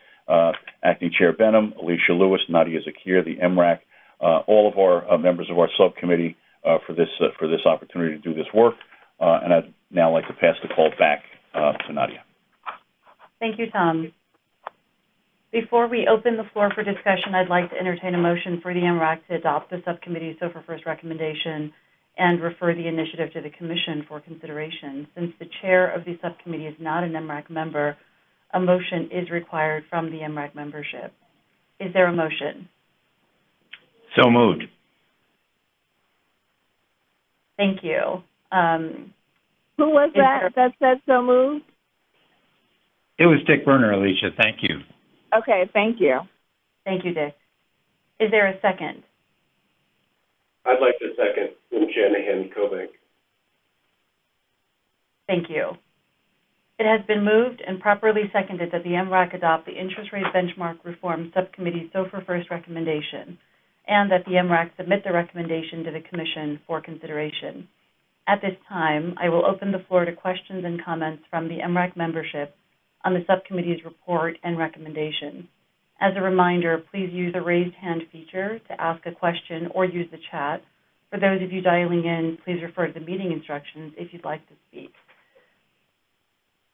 Acting Chair Benham, Alicia Lewis, Nadia Zakir, the MRAC, all of our members of our subcommittee for this opportunity to do this work. And I'd now like to pass the call back to Nadia. Thank you, Tom. Before we open the floor for discussion, I'd like to entertain a motion for the MRAC to adopt the subcommittee's SOFR First recommendation and refer the initiative to the Commission for consideration. Since the chair of the subcommittee is not an MRAC member, a motion is required from the MRAC membership. Is there a motion? So moved. Thank you. Who was that said so moved? It was Dick Berner, Alicia. Thank you. Okay, thank you. Thank you, Dick. Is there a second? I'd like to second from Shanahan Kobank. Thank you. It has been moved and properly seconded that the MRAC adopt the Interest Rate Benchmark Reform Subcommittee's SOFR First recommendation, and that the MRAC submit the recommendation to the Commission for consideration. At this time, I will open the floor to questions and comments from the MRAC membership on the subcommittee's report and recommendations. As a reminder, please use the raised hand feature to ask a question or use the chat. For those of you dialing in, please refer to the meeting instructions if you'd like to speak.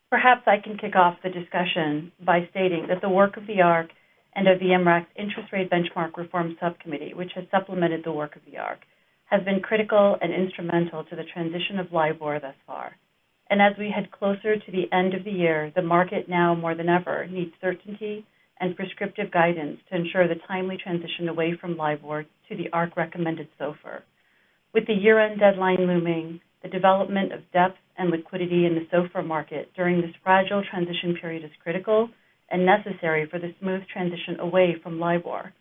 Perhaps I can kick off the discussion by stating that the work of the ARC and of the MRAC's Interest Rate Benchmark Reform Subcommittee, which has supplemented the work of the ARC, has been critical and instrumental to the transition of LIBOR thus far. And as we head closer to the end of the year, the market now more than ever needs certainty and prescriptive guidance to ensure the timely transition away from LIBOR to the ARC-recommended SOFR. With the year-end deadline looming, the development of depth and liquidity in the SOFR market during this fragile transition period is critical and necessary for the smooth transition away from LIBOR.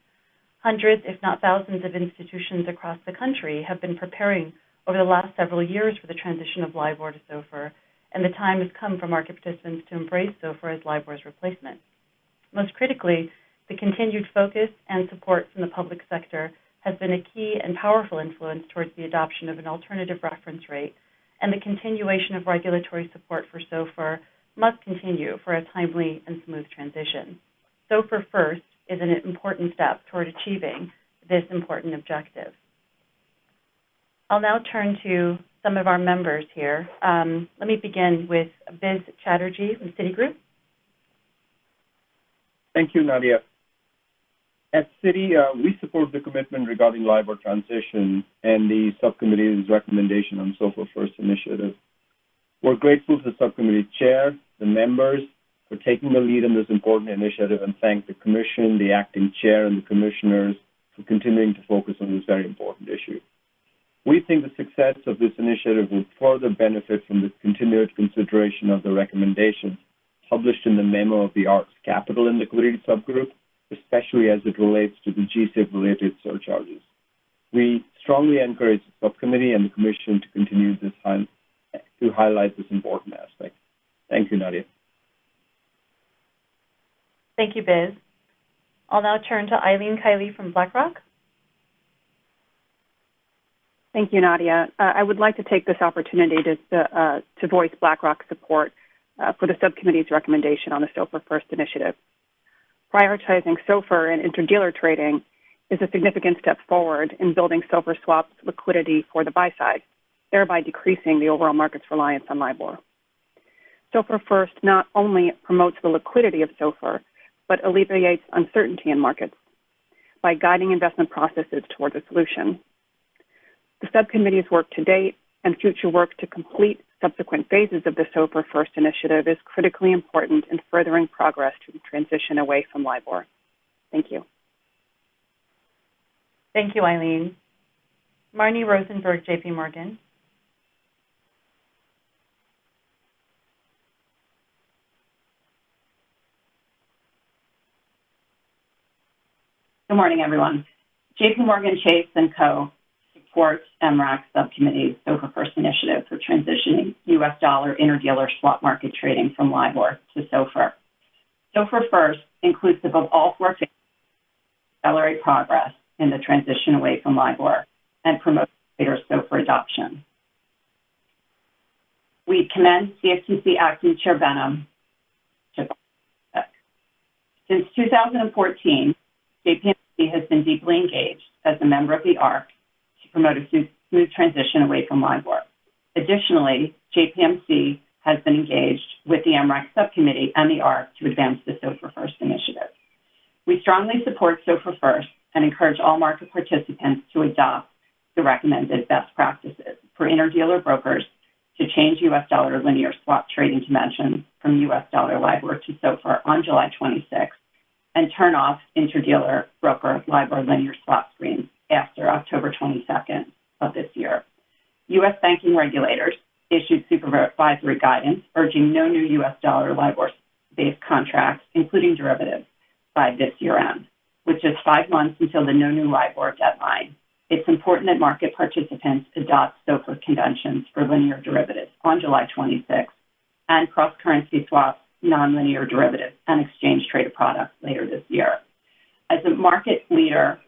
Hundreds, if not thousands, of institutions across the country have been preparing over the last several years for the transition of LIBOR to SOFR, and the time has come for market participants to embrace SOFR as LIBOR's replacement. Most critically, the continued focus and support from the public sector has been a key and powerful influence towards the adoption of an alternative reference rate, and the continuation of regulatory support for SOFR must continue for a timely and smooth transition. SOFR First is an important step toward achieving this important objective. I'll now turn to some of our members here. Let me begin with Biz Chatterjee from Citigroup. Thank you, Nadia. At Citi, we support the commitment regarding LIBOR transition and the subcommittee's recommendation on SOFR First initiative. We're grateful to the subcommittee chair, the members, for taking the lead in this important initiative, and thank the commission, the acting chair, and the commissioners for continuing to focus on this very important issue. We think the success of this initiative will further benefit from the continued consideration of the recommendations published in the memo of the ARC's Capital and Liquidity Subgroup, especially as it relates to the GSIB-related surcharges. We strongly encourage the subcommittee and the commission to continue to highlight this important aspect. Thank you, Nadia. Thank you, Biz. I'll now turn to Eileen Kiley from BlackRock. Thank you, Nadia. I would like to take this opportunity to voice BlackRock's support for the subcommittee's recommendation on the SOFR First initiative. Prioritizing SOFR and interdealer trading is a significant step forward in building SOFR swaps liquidity for the buy side, thereby decreasing the overall market's reliance on LIBOR. SOFR First not only promotes the liquidity of SOFR, but alleviates uncertainty in markets by guiding investment processes towards a solution. The subcommittee's work to date and future work to complete subsequent phases of the SOFR First initiative is critically important in furthering progress to transition away from LIBOR. Thank you. Thank you, Eileen. Marnie Rosenberg, J.P. Morgan. Good morning, everyone. J.P. Morgan Chase & Co. supports MRAC Subcommittee's SOFR First initiative for transitioning U.S. dollar interdealer swap market trading from LIBOR to SOFR. SOFR First, inclusive of all four phases, accelerate progress in the transition away from LIBOR and promote greater SOFR adoption. We commend CFTC Acting Chair Benham. Since 2014, JPMC has been deeply engaged as a member of the ARC to promote a smooth transition away from LIBOR. Additionally, JPMC has been engaged with the MRAC Subcommittee and the ARC to advance the SOFR First initiative. We strongly support SOFR First and encourage all market participants to adopt the recommended best practices for interdealer brokers to change U.S. dollar linear swap trading conventions from U.S. dollar LIBOR to SOFR on July 26th, and turn off interdealer broker LIBOR linear swap screens after October 22nd of this year. U.S. banking regulators issued supervisory guidance urging no new U.S. dollar LIBOR-based contracts, including derivatives, by this year end, which is 5 months until the no new LIBOR deadline. It's important that market participants adopt SOFR conventions for linear derivatives on July 26th and cross-currency swaps, nonlinear derivatives, and exchange-traded products later this year. As a market leader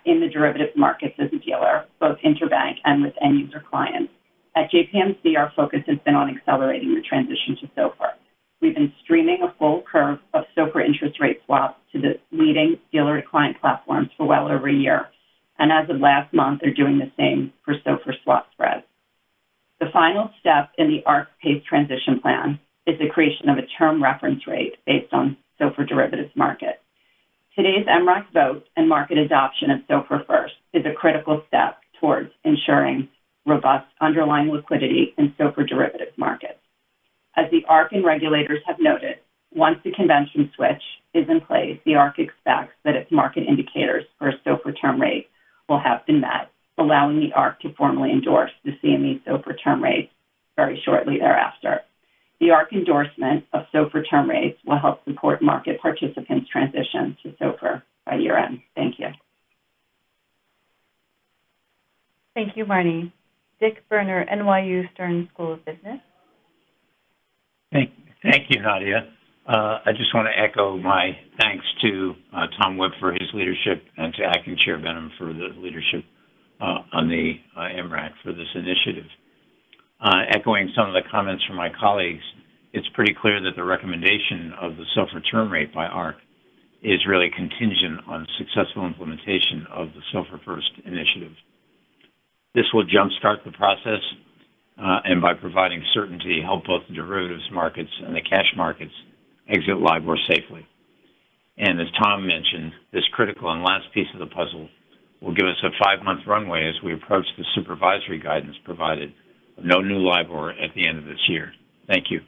in the derivatives markets as a dealer, both interbank and with end-user clients, at JPMC, our focus has been on accelerating the transition to SOFR. We've been streaming a full curve of SOFR interest rate swaps to the leading dealer-to-client platforms for well over a year, and as of last month, they're doing the same for SOFR swap spreads. The final step in the ARC PACE transition plan is the creation of a term reference rate based on SOFR derivatives market. Today's MRAC vote and market adoption of SOFR First is a critical step towards ensuring robust underlying liquidity in SOFR derivatives markets. As the ARC and regulators have noted, once the convention switch is in place, the ARC expects that its market indicators for a SOFR term rate will have been met, allowing the ARC to formally endorse the CME SOFR term rates very shortly thereafter. The ARC endorsement of SOFR term rates will help support market participants' transition to SOFR by year end. Thank you. Thank you, Marnie. Dick Berner, NYU Stern School of Business. Thank you, Nadia. I just want to echo my thanks to Tom Webb for his leadership and to Acting Chair Benham for the leadership on the MRAC for this initiative. Echoing some of the comments from my colleagues, it's pretty clear that the recommendation of the SOFR term rate by ARC is really contingent on successful implementation of the SOFR First initiative. This will jumpstart the process and by providing certainty, help both the derivatives markets and the cash markets exit LIBOR safely. And as Tom mentioned, this critical and last piece of the puzzle will give us a 5-month runway as we approach the supervisory guidance provided of no new LIBOR at the end of this year. Thank you.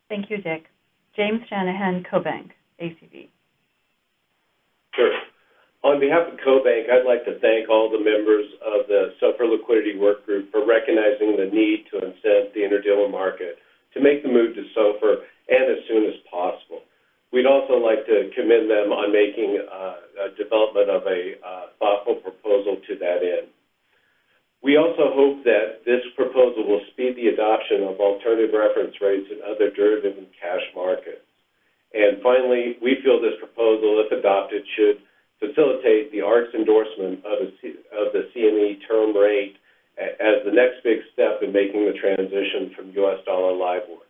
Thank you, Dick. James Shanahan, CoBank, ACB. Sure. On behalf of CoBank, I'd like to thank all the members of the SOFR Liquidity Work Group for recognizing the need to incent the interdealer market to make the move to SOFR and as soon as possible. We'd also like to commend them on making a development of a thoughtful proposal to that end. We also hope that this proposal will speed the adoption of alternative reference rates and other derivative and cash markets. And finally, we feel this proposal, if adopted, should facilitate the ARC's endorsement of the CME term rate as the next big step in making the transition from U.S. dollar LIBOR.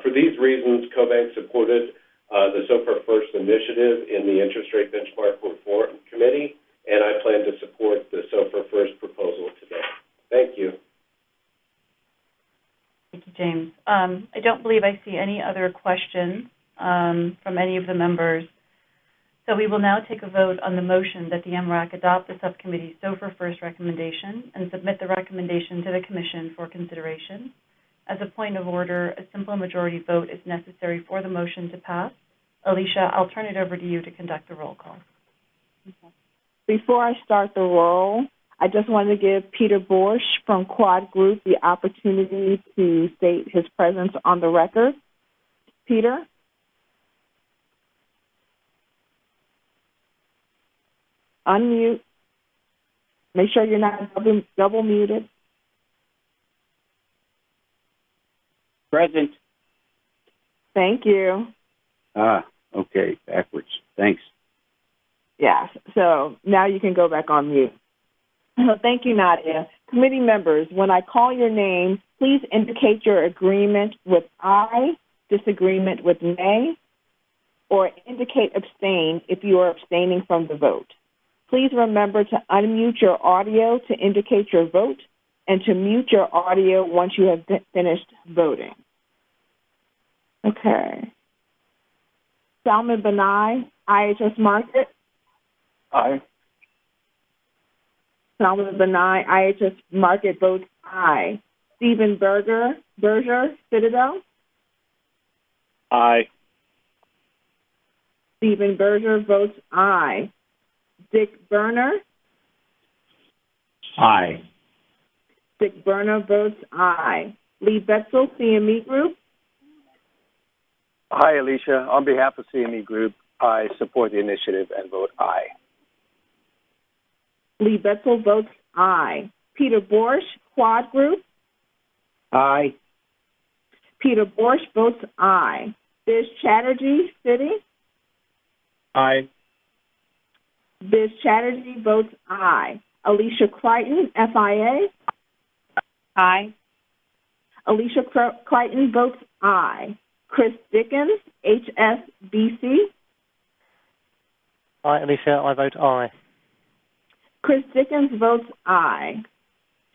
For these reasons, CoBank supported the SOFR First initiative in the Interest Rate Benchmark Reform Committee, and I plan to support the SOFR First proposal today. Thank you. Thank you, James. I don't believe I see any other questions from any of the members. So we will now take a vote on the motion that the MRAC adopt the subcommittee's SOFR First recommendation and submit the recommendation to the Commission for consideration. As a point of order, a simple majority vote is necessary for the motion to pass. Alicia, I'll turn it over to you to conduct the roll call. Okay. Before I start the roll, I just wanted to give Peter Borsch from Quad Group the opportunity to state his presence on the record. Peter? Unmute. Make sure you're not double muted. Present. Thank you. Okay, backwards. Thanks. Yes, so now you can go back on mute. Thank you, Nadia. Committee members, when I call your name, please indicate your agreement with aye, disagreement with nay, or indicate abstain if you are abstaining from the vote. Please remember to unmute your audio to indicate your vote and to mute your audio once you have finished voting. Okay. Salman Benai, IHS Market. Aye. Salman Benai, IHS Market votes aye. Stephen Berger, Citadel. Aye. Stephen Berger votes aye. Dick Berner. Aye. Dick Berner votes aye. Lee Betzel, CME Group. Hi, Alicia. On behalf of CME Group, I support the initiative and vote aye. Lee Betzel votes aye. Peter Borsch, Quad Group. Aye. Peter Borsch votes aye. Biz Chatterjee, Citi. Aye. Biz Chatterjee votes aye. Alicia Crichton, FIA. Aye. Alicia Crichton votes aye. Chris Dickens, HSBC. Hi, Alicia. I vote aye. Chris Dickens votes aye.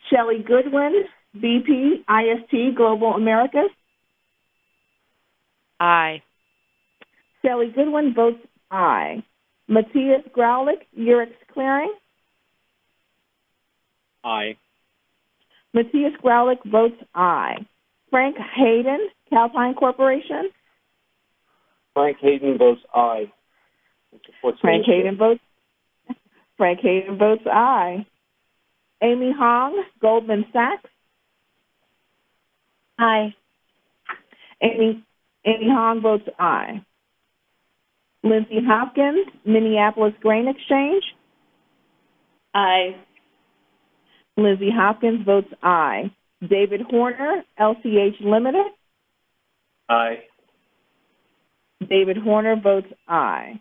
Shelley Goodwin, BP, IST, Global Americas. Aye. Shelley Goodwin votes aye. Matthias Graulich, Eurex Clearing. Aye. Matthias Graulich votes aye. Frank Hayden, Calpine Corporation. Frank Hayden votes aye. Frank Hayden votes aye. Amy Hong, Goldman Sachs. Aye. Amy Hong votes aye. Lindsay Hopkins, Minneapolis Grain Exchange. Aye. Lindsay Hopkins votes aye. David Horner, LCH Limited. Aye. David Horner votes aye.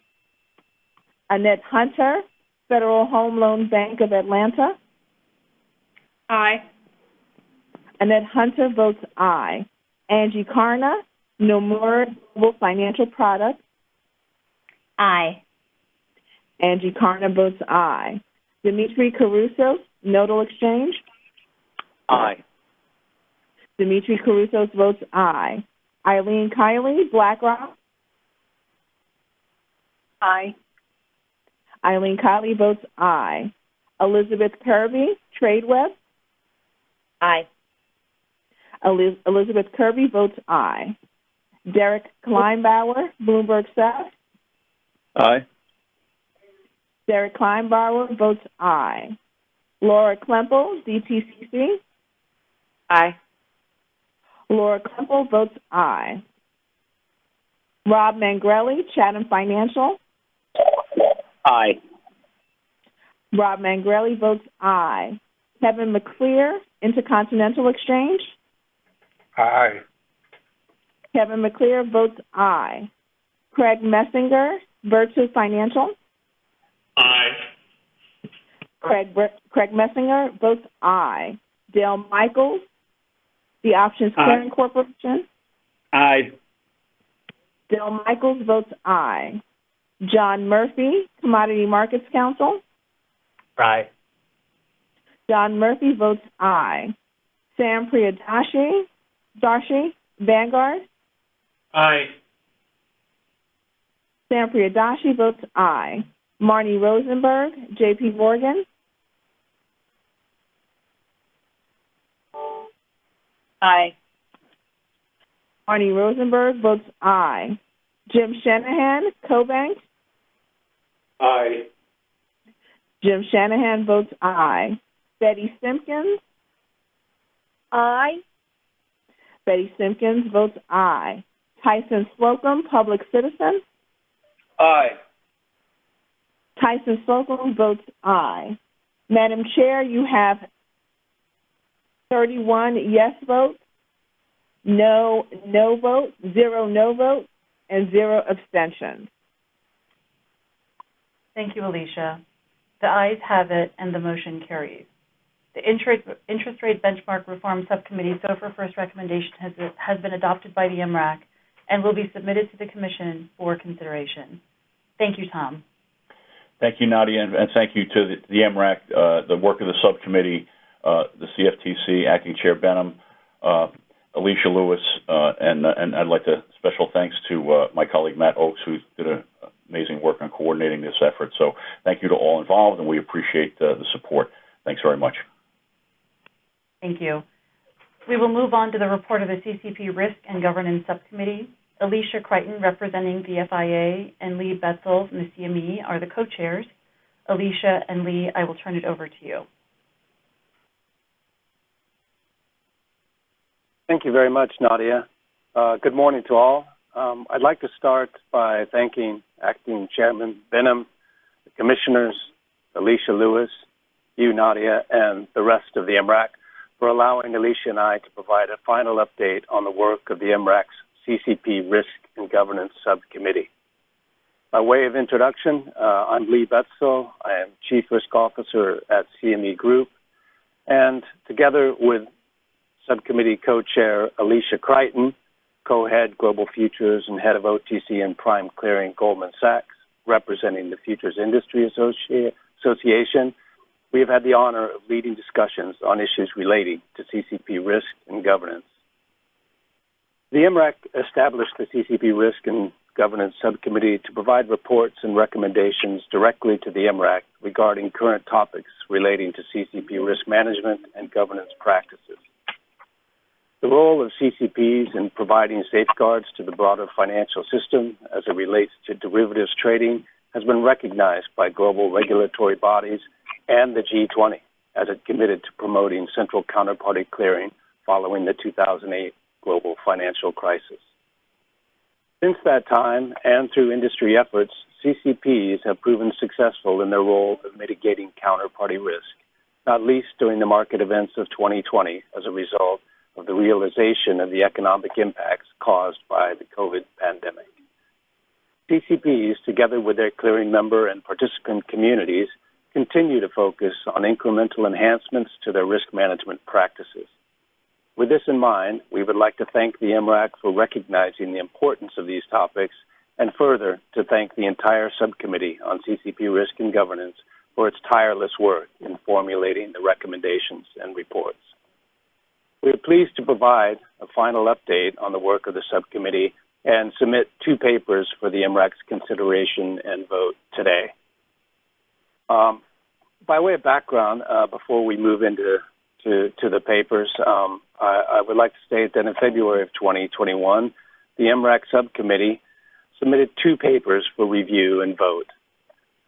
Annette Hunter, Federal Home Loan Bank of Atlanta. Aye. Annette Hunter votes aye. Angie Karna, Nomura Global Financial Products. Aye. Angie Karna votes aye. Dimitri Caruso, Nodal Exchange. Aye. Dimitri Caruso votes aye. Eileen Kiley, BlackRock. Aye. Eileen Kiley votes aye. Elizabeth Kirby, TradeWeb. Aye. Elizabeth Kirby votes aye. Derek Kleinbauer, Bloomberg South. Aye. Derek Kleinbauer votes aye. Laura Klempel, DTCC. Aye. Laura Klempel votes aye. Rob Mangrelli, Chatham Financial. Aye. Rob Mangrelli votes aye. Kevin McClear, Intercontinental Exchange. Aye. Kevin McClear votes aye. Craig Messinger, Virtu Financial. Aye. Craig Messinger votes aye. Dale Michaels, the Options Clearing Corporation. Aye. Dale Michaels votes aye. John Murphy, Commodity Markets Council. Aye. John Murphy votes aye. Sam Priyadashi, Vanguard. Aye. Sam Priyadashi votes aye. Marnie Rosenberg, J.P. Morgan. Aye. Marnie Rosenberg votes aye. Jim Shanahan, CoBank. Aye. Jim Shanahan votes aye. Betty Simpkins. Aye. Betty Simpkins votes aye. Tyson Slocum, Public Citizen. Aye. Tyson Slocum votes aye. Madam Chair, you have 31 yes votes, no vote, 0 no votes, and 0 abstentions. Thank you, Alicia. The ayes have it, and the motion carries. The Interest Rate Benchmark Reform Subcommittee SOFR First recommendation has been adopted by the MRAC and will be submitted to the Commission for consideration. Thank you, Tom. Thank you, Nadia, and thank you to the MRAC, the work of the subcommittee, the CFTC, Acting Chair Benham, Alicia Lewis, and I'd like to special thanks to my colleague Matt Oakes, who did amazing work on coordinating this effort. So thank you to all involved, and we appreciate the support. Thanks very much. Thank you. We will move on to the report of the CCP Risk and Governance Subcommittee. Alicia Crichton, representing the FIA, and Lee Betzel from the CME are the co-chairs. Alicia and Lee, I will turn it over to you. Thank you very much, Nadia. Good morning to all. I'd like to start by thanking Acting Chairman Benham, the commissioners, Alicia Lewis, you, Nadia, and the rest of the MRAC for allowing Alicia and I to provide a final update on the work of the MRAC's CCP Risk and Governance Subcommittee. By way of introduction, I'm Lee Betzel. I am Chief Risk Officer at CME Group, and together with Subcommittee Co-Chair Alicia Crichton, Co-Head Global Futures and Head of OTC and Prime Clearing Goldman Sachs, representing the Futures Industry Association, we have had the honor of leading discussions on issues relating to CCP risk and governance. The MRAC established the CCP Risk and Governance Subcommittee to provide reports and recommendations directly to the MRAC regarding current topics relating to CCP risk management and governance practices. The role of CCPs in providing safeguards to the broader financial system as it relates to derivatives trading has been recognized by global regulatory bodies and the G20 as it committed to promoting central counterparty clearing following the 2008 global financial crisis. Since that time, and through industry efforts, CCPs have proven successful in their role of mitigating counterparty risk, not least during the market events of 2020 as a result of the realization of the economic impacts caused by the COVID pandemic. CCPs, together with their clearing member and participant communities, continue to focus on incremental enhancements to their risk management practices. With this in mind, we would like to thank the MRAC for recognizing the importance of these topics, and further to thank the entire subcommittee on CCP risk and governance for its tireless work in formulating the recommendations and reports. We are pleased to provide a final update on the work of the subcommittee and submit 2 papers for the MRAC's consideration and vote today. By way of background, before we move into the papers, I would like to state that in February of 2021, the MRAC subcommittee submitted 2 papers for review and vote.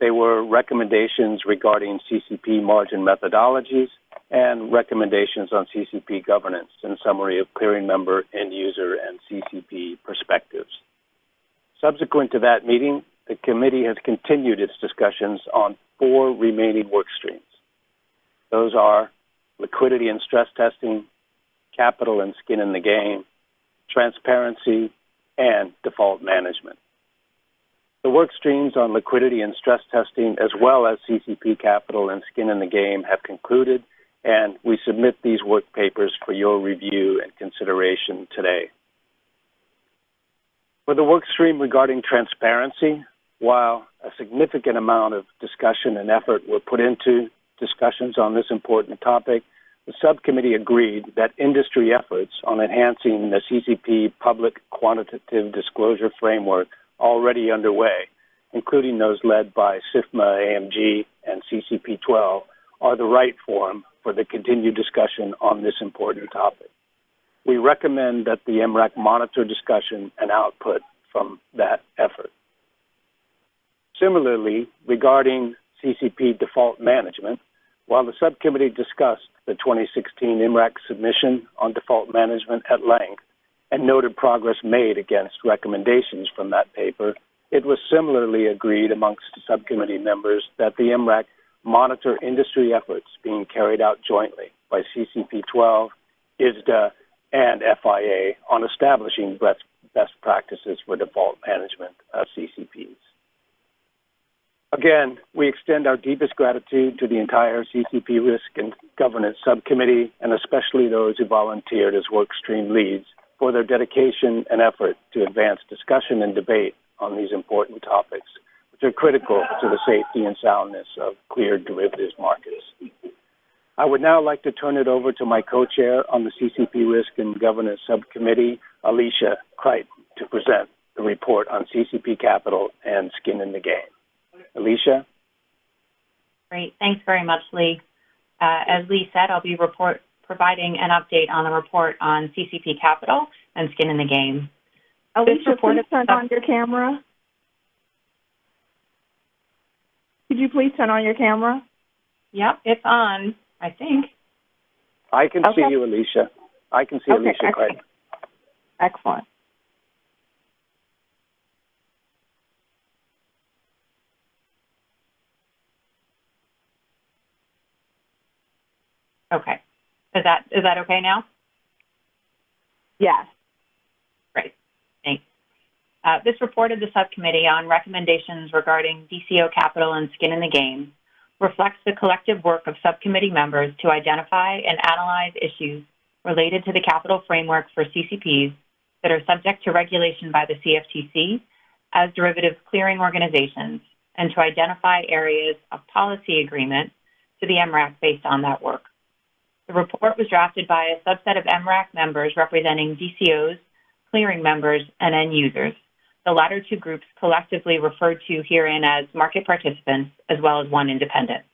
They were recommendations regarding CCP margin methodologies and recommendations on CCP governance and summary of clearing member, end user, and CCP perspectives. Subsequent to that meeting, the committee has continued its discussions on 4 remaining work streams. Those are liquidity and stress testing, capital and skin in the game, transparency, and default management. The work streams on liquidity and stress testing, as well as CCP capital and skin in the game, have concluded, and we submit these work papers for your review and consideration today. For the work stream regarding transparency, while a significant amount of discussion and effort were put into discussions on this important topic, the subcommittee agreed that industry efforts on enhancing the CCP public quantitative disclosure framework already underway, including those led by SIFMA, AMG, and CCP 12, are the right forum for the continued discussion on this important topic. We recommend that the MRAC monitor discussion and output from that effort. Similarly, regarding CCP default management, while the subcommittee discussed the 2016 MRAC submission on default management at length and noted progress made against recommendations from that paper, it was similarly agreed amongst the subcommittee members that the MRAC monitor industry efforts being carried out jointly by CCP 12, ISDA, and FIA on establishing best practices for default management of CCPs. Again, we extend our deepest gratitude to the entire CCP Risk and Governance Subcommittee, and especially those who volunteered as workstream leads, for their dedication and effort to advance discussion and debate on these important topics, which are critical to the safety and soundness of cleared derivatives markets. I would now like to turn it over to my co-chair on the CCP Risk and Governance Subcommittee, Alicia Crichton, to present the report on CCP capital and skin in the game. Alicia? Great. Thanks very much, Lee. As Lee said, I'll be providing an update on the report on CCP capital and skin in the game. Alicia, please turn on your camera. Could you please turn on your camera? Yep, it's on, I think. I can see you, Alicia. I can see Alicia Crichton. Excellent. Okay. Is that okay now? Yes. Great. Thanks. This report of the subcommittee on recommendations regarding DCO capital and skin in the game reflects the collective work of subcommittee members to identify and analyze issues related to the capital framework for CCPs that are subject to regulation by the CFTC as derivatives clearing organizations, and to identify areas of policy agreement to the MRAC based on that work. The report was drafted by a subset of MRAC members representing DCOs, clearing members, and end users, the latter 2 groups collectively referred to herein as market participants, as well as 1 independent.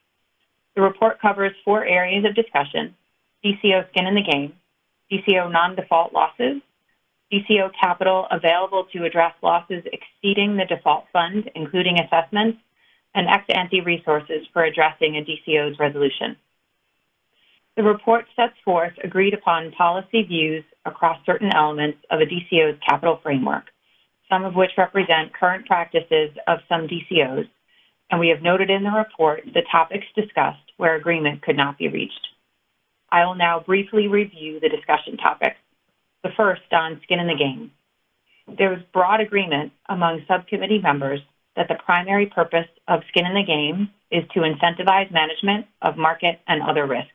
The report covers 4 areas of discussion: DCO skin in the game, DCO non-default losses, DCO capital available to address losses exceeding the default fund, including assessments, and ex-ante resources for addressing a DCO's resolution. The report sets forth agreed upon policy views across certain elements of a DCO's capital framework, some of which represent current practices of some DCOs, and we have noted in the report the topics discussed where agreement could not be reached. I will now briefly review the discussion topics. The first on skin in the game. There was broad agreement among subcommittee members that the primary purpose of skin in the game is to incentivize management of market and other risks,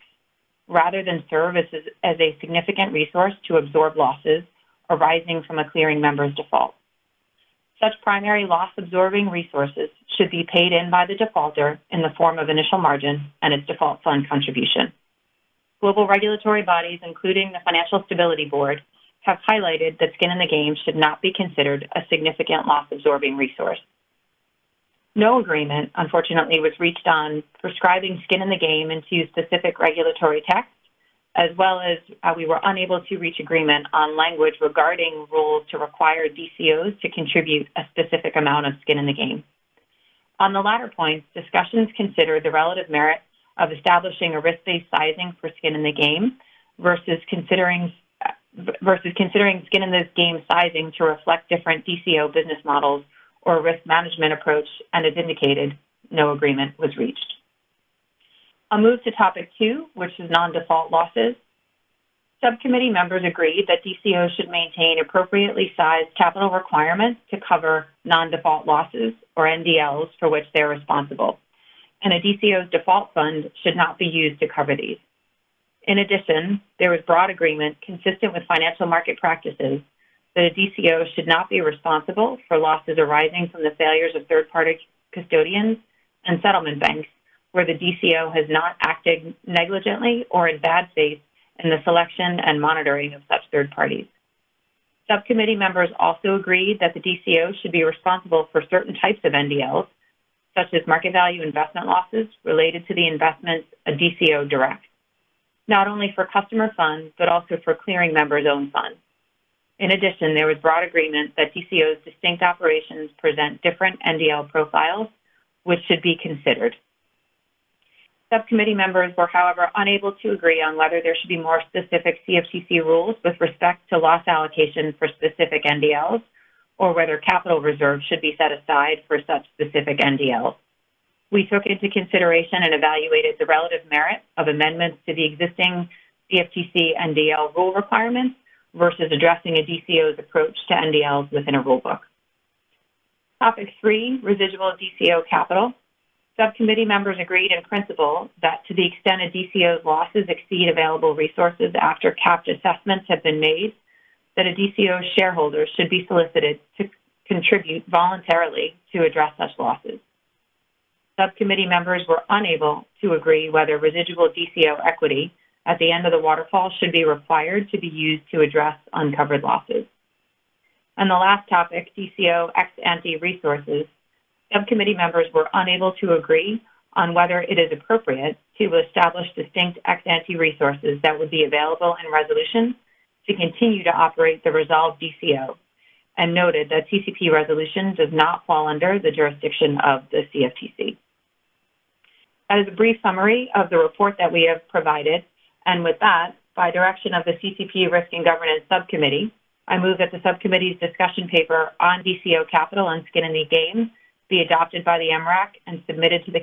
rather than serve as a significant resource to absorb losses arising from a clearing member's default. Such primary loss-absorbing resources should be paid in by the defaulter in the form of initial margin and its default fund contribution. global regulatory bodies, including the Financial Stability Board, have highlighted that skin in the game should not be considered a significant loss-absorbing resource. No agreement, unfortunately, was reached on prescribing skin in the game into specific regulatory text, as well as we were unable to reach agreement on language regarding rules to require DCOs to contribute a specific amount of skin in the game. On the latter points, discussions considered the relative merit of establishing a risk-based sizing for skin in the game versus considering skin in the game sizing to reflect different DCO business models or risk management approach, and as indicated, no agreement was reached. I'll move to topic 2, which is non-default losses. Subcommittee members agreed that DCOs should maintain appropriately sized capital requirements to cover non-default losses, or NDLs, for which they're responsible, and a DCO's default fund should not be used to cover these. In addition, there was broad agreement consistent with financial market practices that a DCO should not be responsible for losses arising from the failures of third-party custodians and settlement banks where the DCO has not acted negligently or in bad faith in the selection and monitoring of such third parties. Subcommittee members also agreed that the DCO should be responsible for certain types of NDLs, such as market value investment losses related to the investments a DCO directs, not only for customer funds, but also for clearing members' own funds. In addition, there was broad agreement that DCO's distinct operations present different NDL profiles, which should be considered. Subcommittee members were, however, unable to agree on whether there should be more specific CFTC rules with respect to loss allocation for specific NDLs, or whether capital reserves should be set aside for such specific NDLs. We took into consideration and evaluated the relative merit of amendments to the existing CFTC NDL rule requirements versus addressing a DCO's approach to NDLs within a rulebook. Topic 3, residual DCO capital. Subcommittee members agreed in principle that to the extent a DCO's losses exceed available resources after capped assessments have been made, that a DCO's shareholders should be solicited to contribute voluntarily to address such losses. Subcommittee members were unable to agree whether residual DCO equity at the end of the waterfall should be required to be used to address uncovered losses. And the last topic, DCO ex-ante resources. Subcommittee members were unable to agree on whether it is appropriate to establish distinct ex-ante resources that would be available in resolution to continue to operate the resolved DCO, and noted that CCP resolution does not fall under the jurisdiction of the CFTC. That is a brief summary of the report that we have provided, and with that, by direction of the CCP Risk and Governance Subcommittee, I move that the subcommittee's discussion paper on DCO capital and skin in the game be adopted by the MRAC and submitted to the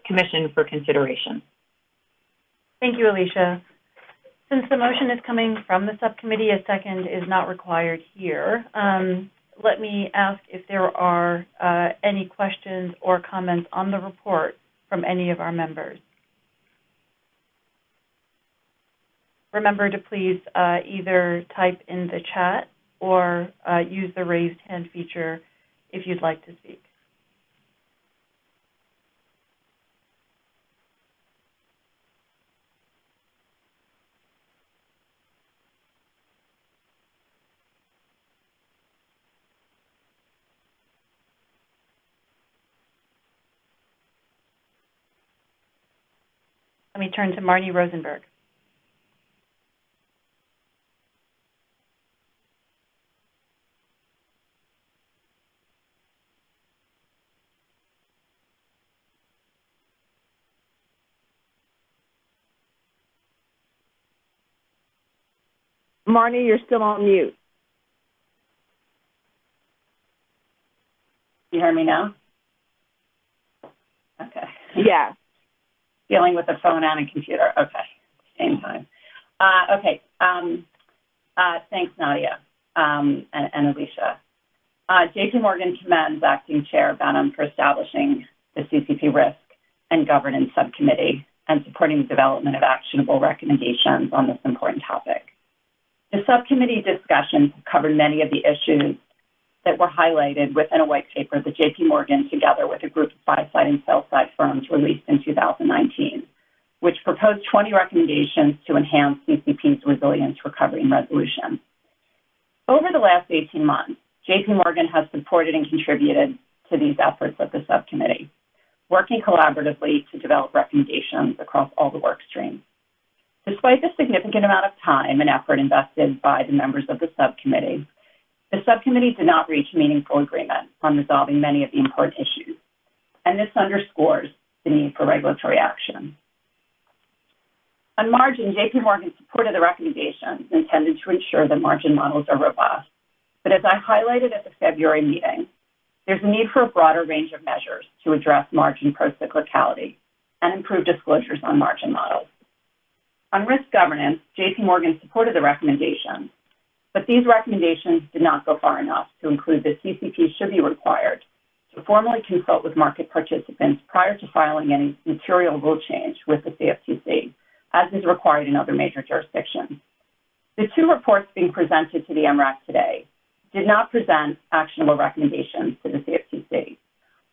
Commission for consideration. Thank you, Alicia. Since the motion is coming from the subcommittee, a second is not required here. Let me ask if there are any questions or comments on the report from any of our members. Remember to please either type in the chat or use the raised hand feature if you'd like to speak. Let me turn to Marnie Rosenberg. Marnie, you're still on mute. You hear me now? Okay. Yeah. Dealing with a phone and a computer. Okay. Same time. Thanks, Nadia and Alicia. JP Morgan commends Acting Chair Benham for establishing the CCP Risk and Governance Subcommittee and supporting the development of actionable recommendations on this important topic. The subcommittee discussions covered many of the issues that were highlighted within a white paper that JP Morgan, together with a group of buy-side and sell-side firms, released in 2019, which proposed 20 recommendations to enhance CCP's resilience, recovery, and resolution. Over the last 18 months, JP Morgan has supported and contributed to these efforts of the subcommittee, working collaboratively to develop recommendations across all the work streams. Despite the significant amount of time and effort invested by the members of the subcommittee did not reach meaningful agreement on resolving many of the important issues, and this underscores the need for regulatory action. On margin, JP Morgan supported the recommendations intended to ensure that margin models are robust, but as I highlighted at the February meeting, there's a need for a broader range of measures to address margin procyclicality and improve disclosures on margin models. On risk governance, JP Morgan supported the recommendations, but these recommendations did not go far enough to include that CCP should be required to formally consult with market participants prior to filing any material rule change with the CFTC, as is required in other major jurisdictions. The two reports being presented to the MRAC today did not present actionable recommendations to the CFTC.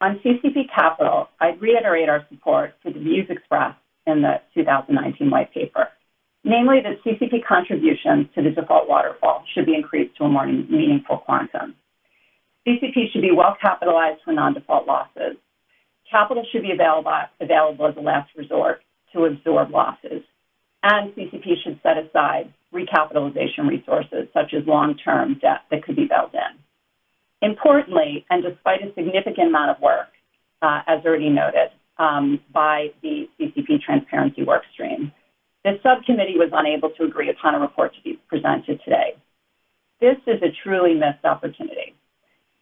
On CCP capital, I'd reiterate our support for the views expressed in the 2019 white paper, namely that CCP contributions to the default waterfall should be increased to a more meaningful quantum. CCP should be well capitalized for non-default losses. Capital should be available as a last resort to absorb losses, and CCP should set aside recapitalization resources such as long-term debt that could be bailed in. Importantly, and despite a significant amount of work, as already noted, by the CCP transparency work stream, the subcommittee was unable to agree upon a report to be presented today. This is a truly missed opportunity.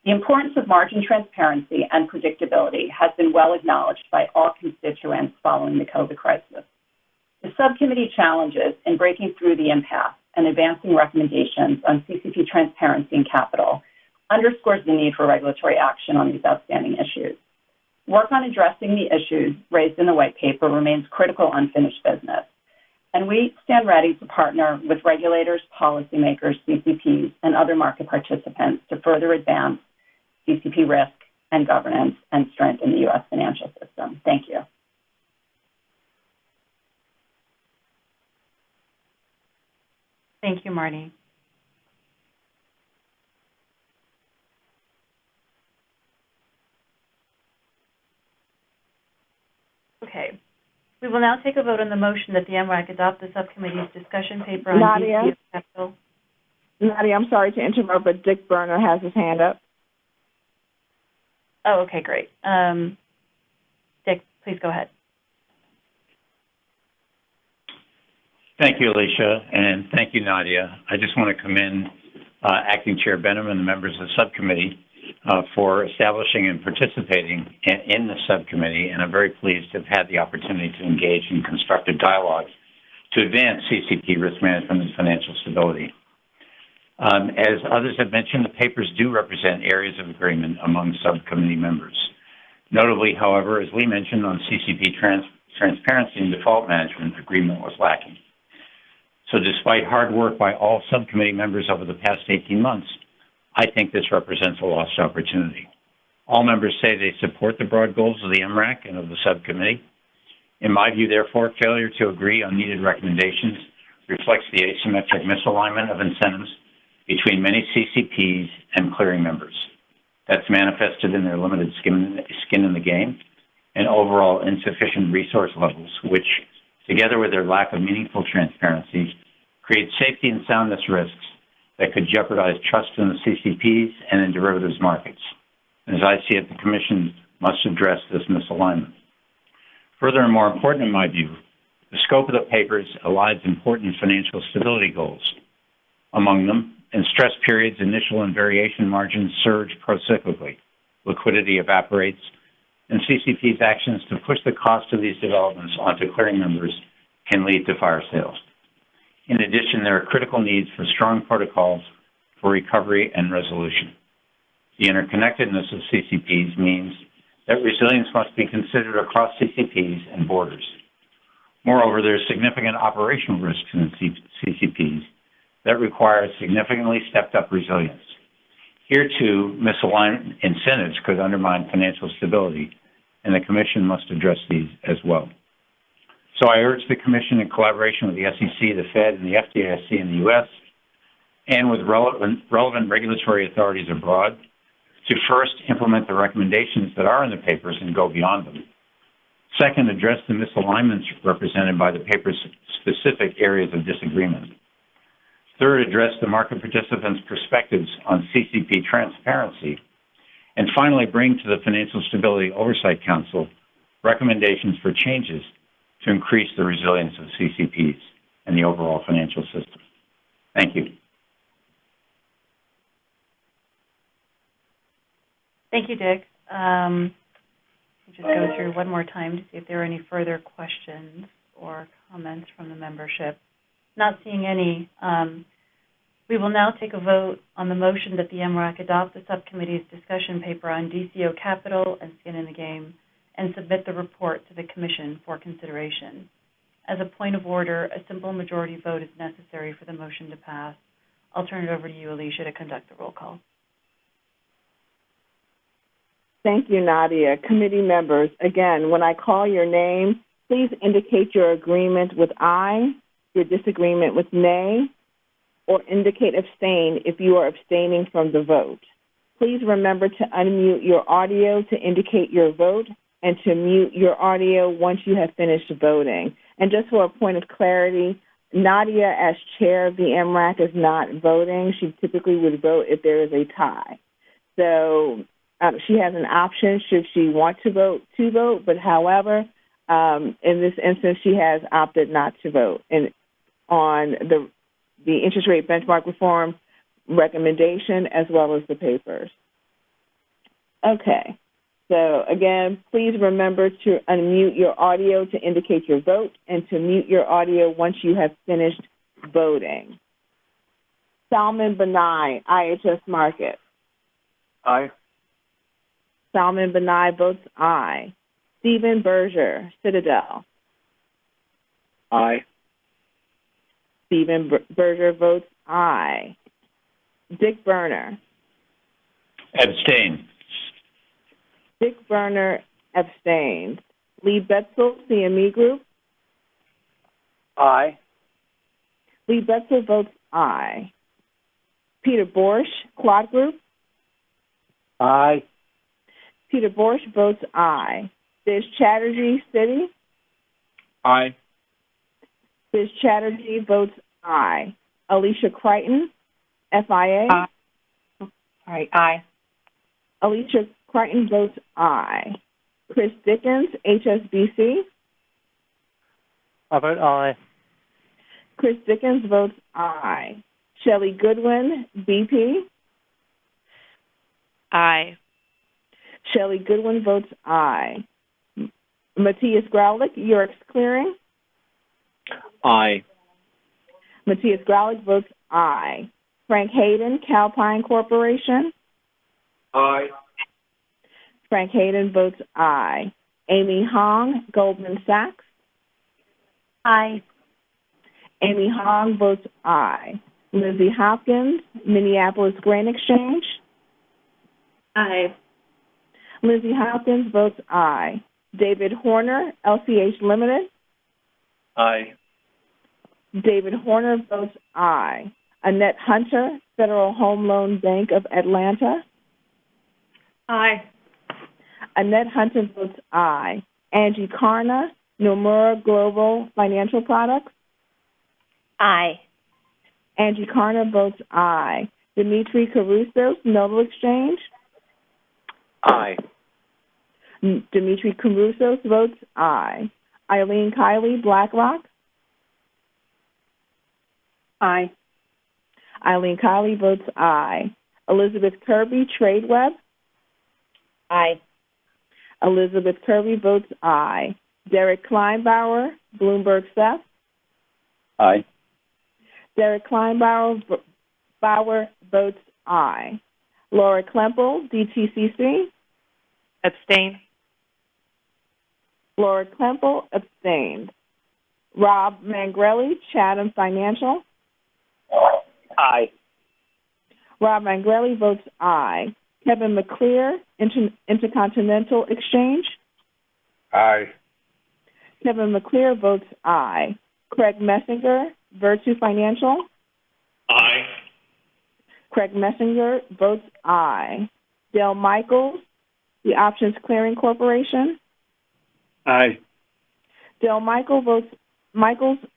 The importance of margin transparency and predictability has been well acknowledged by all constituents following the COVID crisis. The subcommittee challenges in breaking through the impasse and advancing recommendations on CCP transparency and capital underscores the need for regulatory action on these outstanding issues. Work on addressing the issues raised in the white paper remains critical unfinished business, and we stand ready to partner with regulators, policymakers, CCPs, and other market participants to further advance CCP risk and governance and strengthen the U.S. financial system. Thank you. Thank you, Marty. Okay. We will now take a vote on the motion that the MRAC adopt the subcommittee's discussion paper on DCO capital. Nadia, I'm sorry to interrupt, but Dick Berner has his hand up. Oh, okay, great. Dick, please go ahead. Thank you, Alicia, and thank you, Nadia. I just want to commend Acting Chair Benham and the members of the subcommittee for establishing and participating in the subcommittee, and I'm very pleased to have had the opportunity to engage in constructive dialogue to advance CCP risk management and financial stability. As others have mentioned, the papers do represent areas of agreement among subcommittee members. Notably, however, as Lee mentioned on CCP transparency and default management, agreement was lacking. So despite hard work by all subcommittee members over the past 18 months, I think this represents a lost opportunity. All members say they support the broad goals of the MRAC and of the subcommittee. In my view, therefore, failure to agree on needed recommendations reflects the asymmetric misalignment of incentives between many CCPs and clearing members. That's manifested in their limited skin in the game and overall insufficient resource levels, which, together with their lack of meaningful transparency, create safety and soundness risks that could jeopardize trust in the CCPs and in derivatives markets. And as I see it, the Commission must address this misalignment. Further and more important in my view, the scope of the papers aligns important financial stability goals. Among them, in stress periods, initial and variation margins surge procyclically, liquidity evaporates, and CCP's actions to push the cost of these developments onto clearing members can lead to fire sales. In addition, there are critical needs for strong protocols for recovery and resolution. The interconnectedness of CCPs means that resilience must be considered across CCPs and borders. Moreover, there are significant operational risks in CCPs that require significantly stepped-up resilience. Here, too, misaligned incentives could undermine financial stability, and the Commission must address these as well. So I urge the Commission, in collaboration with the SEC, the Fed, and the FDIC in the U.S., and with relevant regulatory authorities abroad, to first implement the recommendations that are in the papers and go beyond them. Second, address the misalignments represented by the paper's specific areas of disagreement. Third, address the market participants' perspectives on CCP transparency. And finally, bring to the Financial Stability Oversight Council recommendations for changes to increase the resilience of CCPs and the overall financial system. Thank you. Thank you, Dick. I'll just go through one more time to see if there are any further questions or comments from the membership. Not seeing any. We will now take a vote on the motion that the MRAC adopt the subcommittee's discussion paper on DCO capital and skin in the game and submit the report to the Commission for consideration. As a point of order, a simple majority vote is necessary for the motion to pass. I'll turn it over to you, Alicia, to conduct the roll call. Thank you, Nadia. Committee members, again, when I call your name, please indicate your agreement with aye, your disagreement with nay, or indicate abstain if you are abstaining from the vote. Please remember to unmute your audio to indicate your vote and to mute your audio once you have finished voting. And just for a point of clarity, Nadia, as chair of the MRAC, is not voting. She typically would vote if there is a tie. So she has an option should she want to vote, but however, in this instance, she has opted not to vote on the interest rate benchmark reform recommendation as well as the papers. Okay, so again, please remember to unmute your audio to indicate your vote and to mute your audio once you have finished voting. Salman Benai, IHS Markit. Aye. Salman Benai votes aye. Stephen Berger, Citadel. Aye. Stephen Berger votes aye. Dick Berner. Abstain. Dick Berner abstains. Lee Betzel, CME Group. Aye. Lee Betzel votes aye. Peter Borsch, Quad Group. Aye. Peter Borsch votes aye. Biz Chatterjee, Citi. Aye. Biz Chatterjee votes aye. Alicia Crichton, FIA. Aye. All right, aye. Alicia Crichton votes aye. Chris Dickens, HSBC. I vote aye. Chris Dickens votes aye. Shelley Goodwin, BP. Aye. Shelley Goodwin votes aye. Matthias Graulich, Eurex Clearing. Aye. Matthias Graulich votes aye. Frank Hayden, Calpine Corporation. Aye. Frank Hayden votes aye. Amy Hong, Goldman Sachs. Aye. Amy Hong votes aye. Lizzie Hopkins, Minneapolis Grain Exchange. Aye. Lizzie Hopkins votes aye. David Horner, LCH Limited. Aye. David Horner votes aye. Annette Hunter, Federal Home Loan Bank of Atlanta. Aye. Annette Hunter votes aye. Angie Karna, Nomura Global Financial Products. Aye. Angie Karna votes aye. Dimitri Caruso, Noble Exchange. Aye. Dimitri Caruso votes aye. Eileen Kiley, BlackRock. Aye. Eileen Kiley votes aye. Elizabeth Kirby, TradeWeb. Aye. Elizabeth Kirby votes aye. Derek Kleinbauer, Bloomberg Seth. Aye. Derek Kleinbauer votes aye. Laura Klempel, DTCC. Abstain. Laura Klempel abstains. Rob Mangrelli, Chatham Financial. Aye. Rob Mangrelli votes aye. Kevin McClear, Intercontinental Exchange. Aye. Kevin McClear votes aye. Craig Messinger, Virtue Financial. Aye. Craig Messinger votes aye. Dale Michaels, the Options Clearing Corporation. Aye. Dale Michaels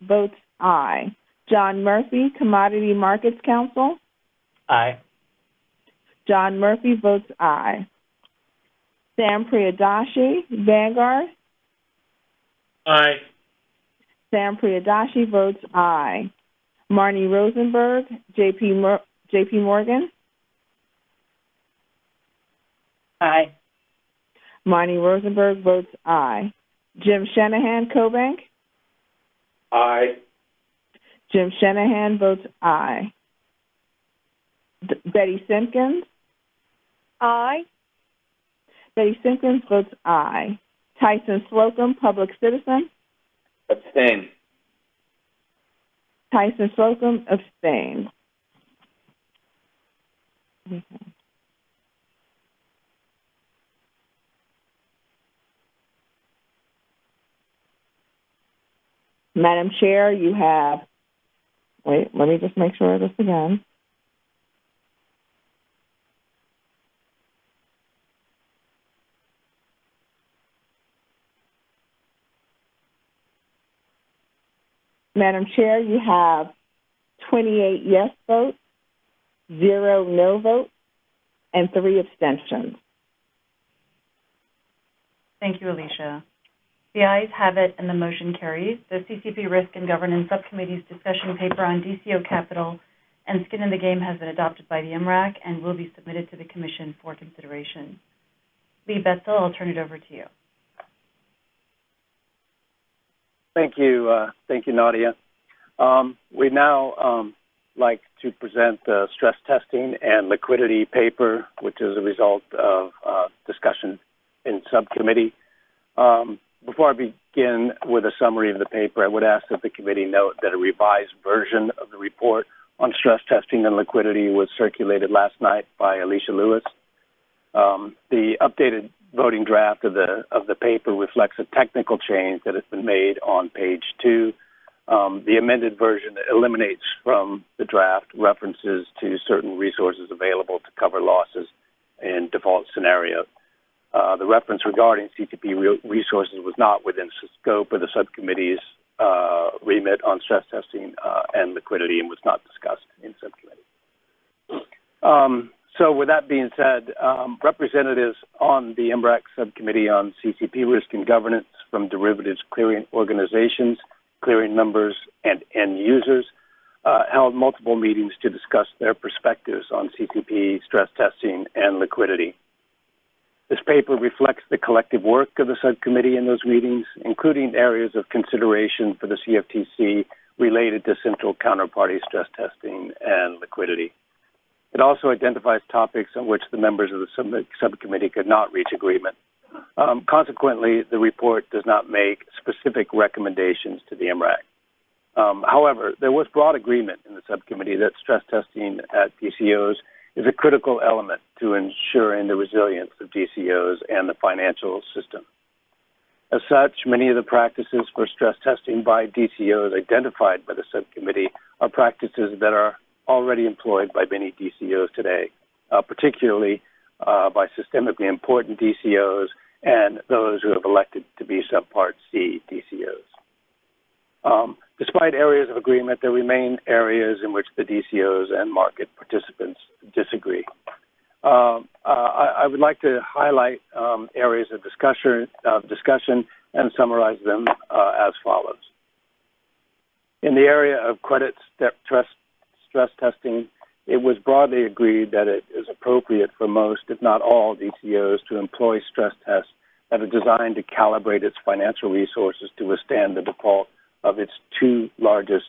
votes aye. John Murphy, Commodity Markets Council. Aye. John Murphy votes aye. Sam Priyadashi, Vanguard. Aye. Sam Priyadashi votes aye. Marnie Rosenberg, JP Morgan. Aye. Marnie Rosenberg votes aye. Jim Shanahan, CoBank. Aye. Jim Shanahan votes aye. Betty Simpkins. Aye. Betty Simpkins votes aye. Tyson Slocum, Public Citizen. Abstain. Tyson Slocum abstains. Madam Chair, you have, wait, let me just make sure of this again. Madam Chair, you have 28 yes votes, 0 no votes, and 3 abstentions. Thank you, Alicia. The ayes have it, and the motion carries. The CCP Risk and Governance Subcommittee's discussion paper on DCO capital and skin in the game has been adopted by the MRAC and will be submitted to the Commission for consideration. Lee Betzel, I'll turn it over to you. Thank you, Nadia. We now like to present the stress testing and liquidity paper, which is a result of discussion in subcommittee. Before I begin with a summary of the paper, I would ask that the committee note that a revised version of the report on stress testing and liquidity was circulated last night by Alicia Lewis. The updated voting draft of the paper reflects a technical change that has been made on page 2. The amended version eliminates from the draft references to certain resources available to cover losses in default scenarios. The reference regarding CTP resources was not within the scope of the subcommittee's remit on stress testing and liquidity and was not discussed in subcommittee. So with that being said, representatives on the MRAC subcommittee on CCP risk and governance from derivatives clearing organizations, clearing members, and end users held multiple meetings to discuss their perspectives on CCP stress testing and liquidity. This paper reflects the collective work of the subcommittee in those meetings, including areas of consideration for the CFTC related to central counterparty stress testing and liquidity. It also identifies topics on which the members of the subcommittee could not reach agreement. Consequently, the report does not make specific recommendations to the MRAC. However, there was broad agreement in the subcommittee that stress testing at DCOs is a critical element to ensuring the resilience of DCOs and the financial system. As such, many of the practices for stress testing by DCOs identified by the subcommittee are practices that are already employed by many DCOs today, particularly by systemically important DCOs and those who have elected to be Subpart C DCOs. Despite areas of agreement, there remain areas in which the DCOs and market participants disagree. I would like to highlight areas of discussion and summarize them as follows. In the area of credit stress testing, it was broadly agreed that it is appropriate for most, if not all, DCOs to employ stress tests that are designed to calibrate its financial resources to withstand the default of its 2 largest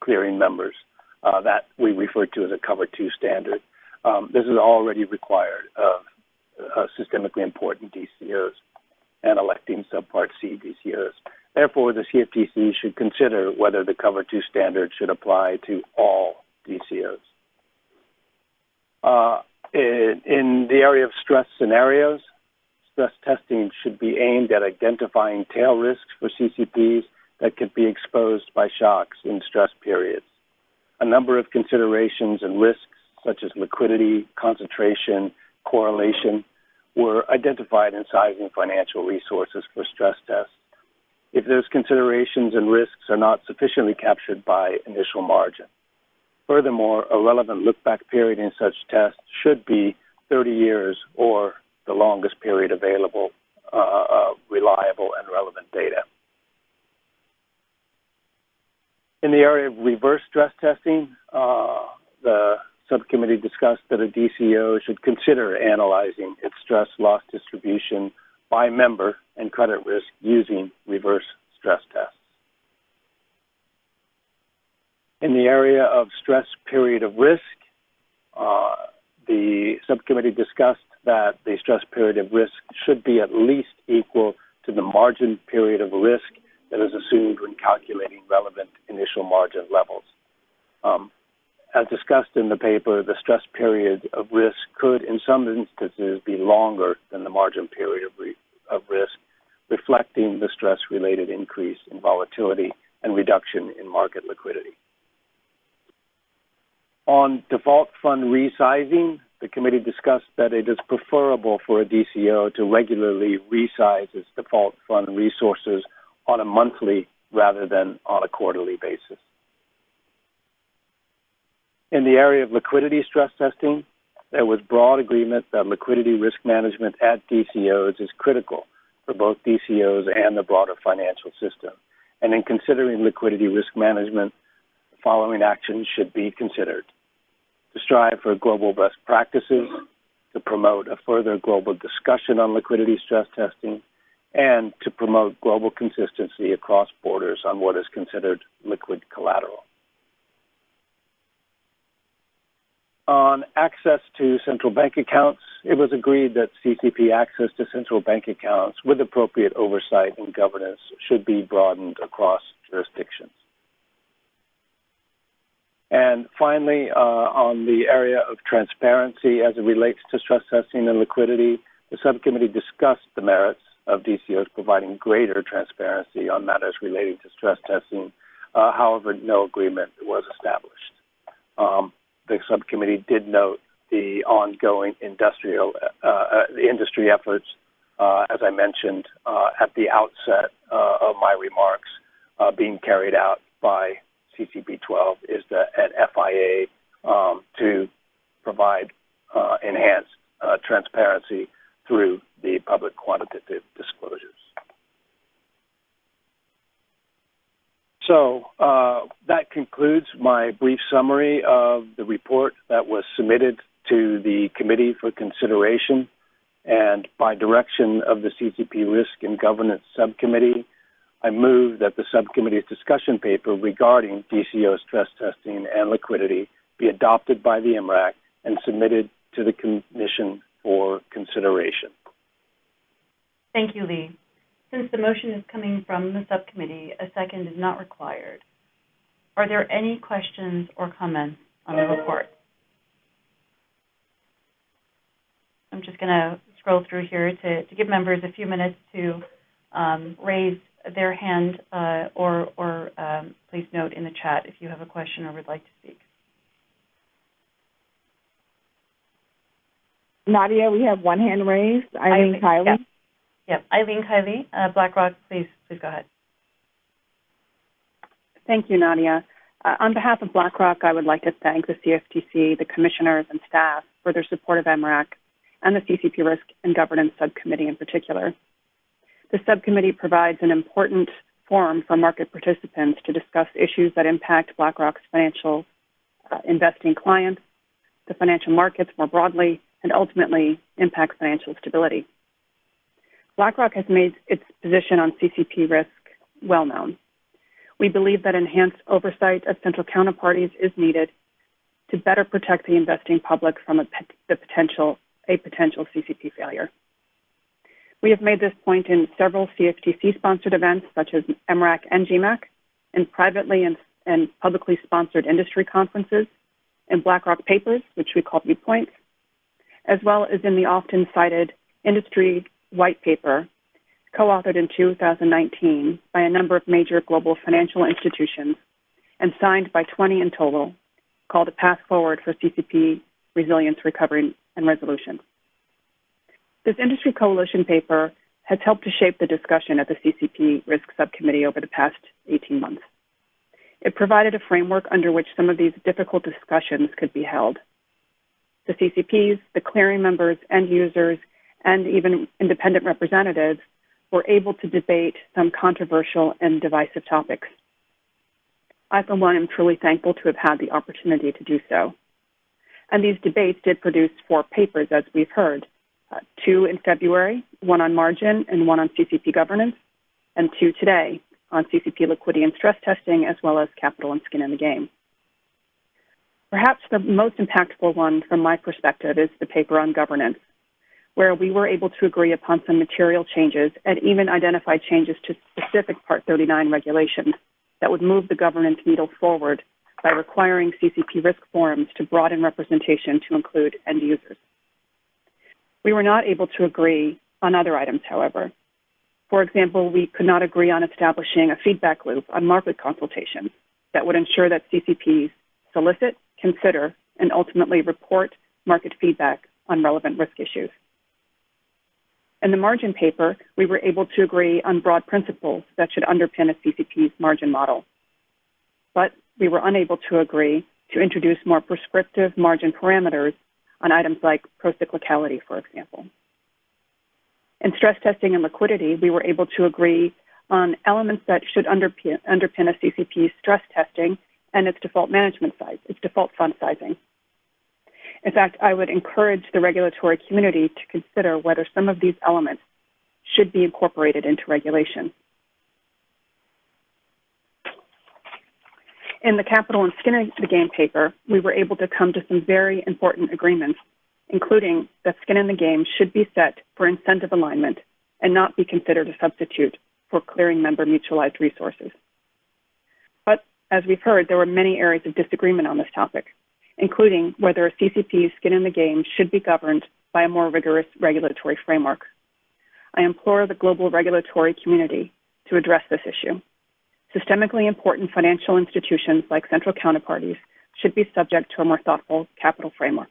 clearing members that we refer to as a Cover 2 standard. This is already required of systemically important DCOs and electing Subpart C DCOs. Therefore, the CFTC should consider whether the Cover 2 standard should apply to all DCOs. In the area of stress stress testing should be aimed at identifying tail risks for CCPs that could be exposed by shocks in stress periods. A number of considerations and risks, such as liquidity, concentration, correlation, were identified in sizing financial resources for stress tests. If those considerations and risks are not sufficiently captured by initial margin. Furthermore, a relevant look-back period in such tests should be 30 years or the longest period available, reliable and relevant data. In the area of reverse stress testing, the subcommittee discussed that a DCO should consider analyzing its stress loss distribution by member and credit risk using reverse stress tests. In the area of stress period of risk, the subcommittee discussed that the stress period of risk should be at least equal to the margin period of risk that is assumed when calculating relevant initial margin levels. As discussed in the paper, the stress period of risk could, in some instances, be longer than the margin period of risk, reflecting the stress-related increase in volatility and reduction in market liquidity. On default fund resizing, the committee discussed that it is preferable for a DCO to regularly resize its default fund resources on a monthly rather than on a quarterly basis. In the area of liquidity stress testing, there was broad agreement that liquidity risk management at DCOs is critical for both DCOs and the broader financial system. And in considering liquidity risk management, the following actions should be considered: to strive for global best practices, to promote a further global discussion on liquidity stress testing, and to promote global consistency across borders on what is considered liquid collateral. On access to central bank accounts, it was agreed that CCP access to central bank accounts with appropriate oversight and governance should be broadened across jurisdictions. And finally, on the area of transparency as it relates to stress testing and liquidity, the subcommittee discussed the merits of DCOs providing greater transparency on matters relating to stress testing. However, no agreement was established. The subcommittee did note the ongoing industry efforts, as I mentioned at the outset of my remarks, being carried out by CCP 12 is an FIA to provide enhanced transparency through the public quantitative disclosures. So that concludes my brief summary of the report that was submitted to the committee for consideration. And by direction of the CCP Risk and Governance Subcommittee, I move that the subcommittee's discussion paper regarding DCO stress testing and liquidity be adopted by the MRAC and submitted to the Commission for consideration. Thank you, Lee. Since the motion is coming from the subcommittee, a second is not required. Are there any questions or comments on the report? I'm just going to scroll through here to give members a few minutes to raise their hand or please note in the chat if you have a question or would like to speak. Nadia, we have one hand raised. Eileen Kiley. Yeah. Yep, Eileen Kiley, BlackRock, please go ahead. Thank you, Nadia. On behalf of BlackRock, I would like to thank the CFTC, the commissioners and staff for their support of MRAC and the CCP Risk and Governance Subcommittee in particular. The subcommittee provides an important forum for market participants to discuss issues that impact BlackRock's financial investing clients, the financial markets more broadly, and ultimately impact financial stability. BlackRock has made its position on CCP risk well known. We believe that enhanced oversight of central counterparties is needed to better protect the investing public from a potential CCP failure. We have made this point in several CFTC-sponsored events, such as MRAC and GMAC, in privately and publicly sponsored industry conferences, in BlackRock papers, which we call viewpoints, as well as in the often cited industry white paper, co-authored in 2019 by a number of major global financial institutions and signed by 20 in total, called A Path Forward for CCP Resilience, Recovery, and Resolution. This industry coalition paper has helped to shape the discussion at the CCP Risk Subcommittee over the past 18 months. It provided a framework under which some of these difficult discussions could be held. The CCPs, the clearing members, end users, and even independent representatives were able to debate some controversial and divisive topics. I, for one, am truly thankful to have had the opportunity to do so. And these debates did produce 4 papers, as we've heard, 2 in February, 1 on margin and 1 on CCP governance, and 2 today on CCP liquidity and stress testing, as well as capital and skin in the game. Perhaps the most impactful one from my perspective is the paper on governance, where we were able to agree upon some material changes and even identify changes to specific Part 39 regulations that would move the governance needle forward by requiring CCP risk forums to broaden representation to include end users. We were not able to agree on other items, however. For example, we could not agree on establishing a feedback loop on market consultations that would ensure that CCPs solicit, consider, and ultimately report market feedback on relevant risk issues. In the margin paper, we were able to agree on broad principles that should underpin a CCP's margin model. But we were unable to agree to introduce more prescriptive margin parameters on items like procyclicality, for example. In stress testing and liquidity, we were able to agree on elements that should underpin a CCP's stress testing and its default management size, its default fund sizing. In fact, I would encourage the regulatory community to consider whether some of these elements should be incorporated into regulation. In the capital and skin in the game paper, we were able to come to some very important agreements, including that skin in the game should be set for incentive alignment and not be considered a substitute for clearing member mutualized resources. But as we've heard, there were many areas of disagreement on this topic, including whether a CCP's skin in the game should be governed by a more rigorous regulatory framework. I implore the global regulatory community to address this issue. Systemically important financial institutions like central counterparties should be subject to a more thoughtful capital framework.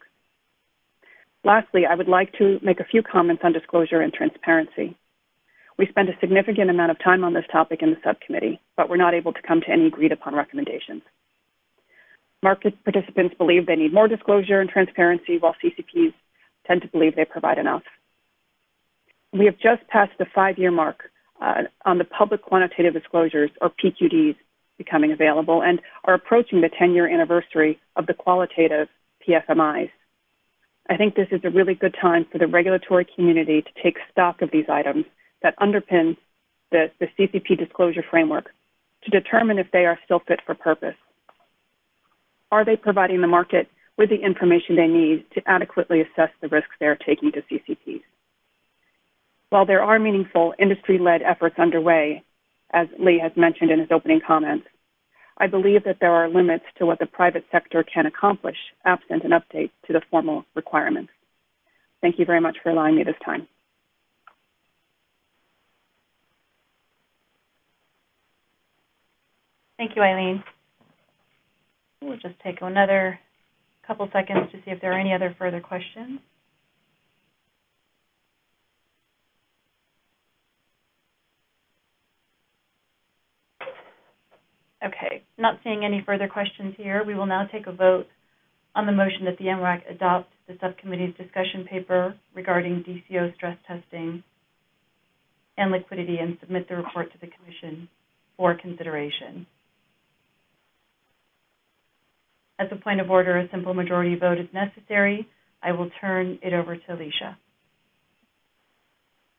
Lastly, I would like to make a few comments on disclosure and transparency. We spent a significant amount of time on this topic in the subcommittee, but were not able to come to any agreed upon recommendations. Market participants believe they need more disclosure and transparency, while CCPs tend to believe they provide enough. We have just passed the 5-year mark on the public quantitative disclosures, or PQDs, becoming available, and are approaching the 10-year anniversary of the qualitative PFMIs. I think this is a really good time for the regulatory community to take stock of these items that underpin the CCP disclosure framework to determine if they are still fit for purpose. Are they providing the market with the information they need to adequately assess the risks they are taking to CCPs? While there are meaningful industry-led efforts underway, as Lee has mentioned in his opening comments, I believe that there are limits to what the private sector can accomplish absent an update to the formal requirements. Thank you very much for allowing me this time. Thank you, Eileen. We'll just take another couple seconds to see if there are any other further questions. Okay, not seeing any further questions here. We will now take a vote on the motion that the MRAC adopt the subcommittee's discussion paper regarding DCO stress testing and liquidity and submit the report to the Commission for consideration. As a point of order, a simple majority vote is necessary. I will turn it over to Alicia.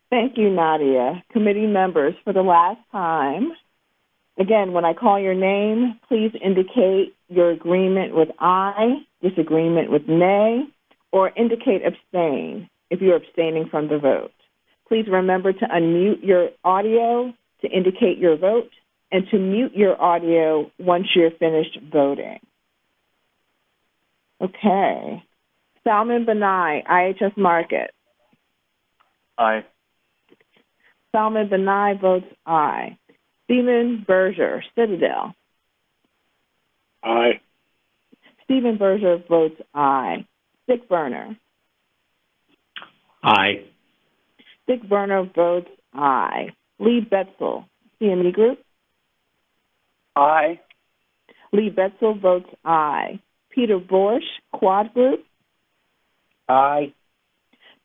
Thank you, Nadia. Committee members, for the last time, again, when I call your name, please indicate your agreement with aye, disagreement with nay, or indicate abstain if you're abstaining from the vote. Please remember to unmute your audio to indicate your vote and to mute your audio once you're finished voting. Okay. Salman Banai, IHS Markit. Aye. Salman Benai votes aye. Stephen Berger, Citadel. Aye. Stephen Berger votes aye. Dick Berner. Aye. Dick Berner votes aye. Lee Betzel, CME Group. Aye. Lee Betzel votes aye. Peter Borsch, Quad Group. Aye.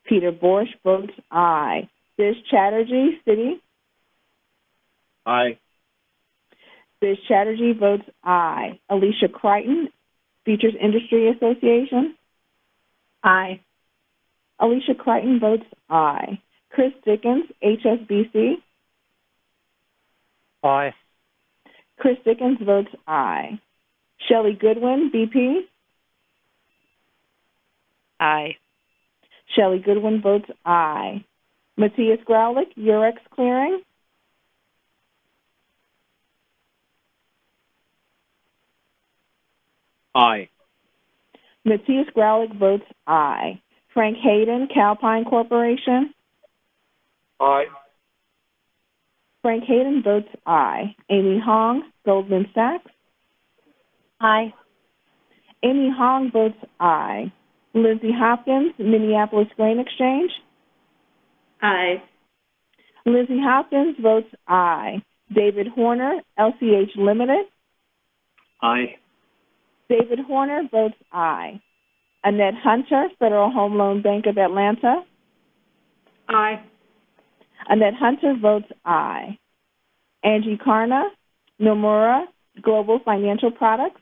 Peter Borsch votes aye. Biz Chatterjee, Citi. Aye. Biz Chatterjee votes aye. Alicia Crichton, Features Industry Association. Aye. Alicia Crichton votes aye. Chris Dickens, HSBC. Aye. Chris Dickens votes aye. Shelley Goodwin, BP. Aye. Shelley Goodwin votes aye. Matthias Graulich, Eurex Clearing. Aye. Matthias Graulich votes aye. Frank Hayden, Calpine Corporation. Aye. Frank Hayden votes aye. Amy Hong, Goldman Sachs. Aye. Amy Hong votes aye. Lindsay Hopkins, Minneapolis Grain Exchange. Aye. Lindsay Hopkins votes aye. David Horner, LCH Limited. Aye. David Horner votes aye. Annette Hunter, Federal Home Loan Bank of Atlanta. Aye. Annette Hunter votes aye. Angie Karna, Nomura Global Financial Products.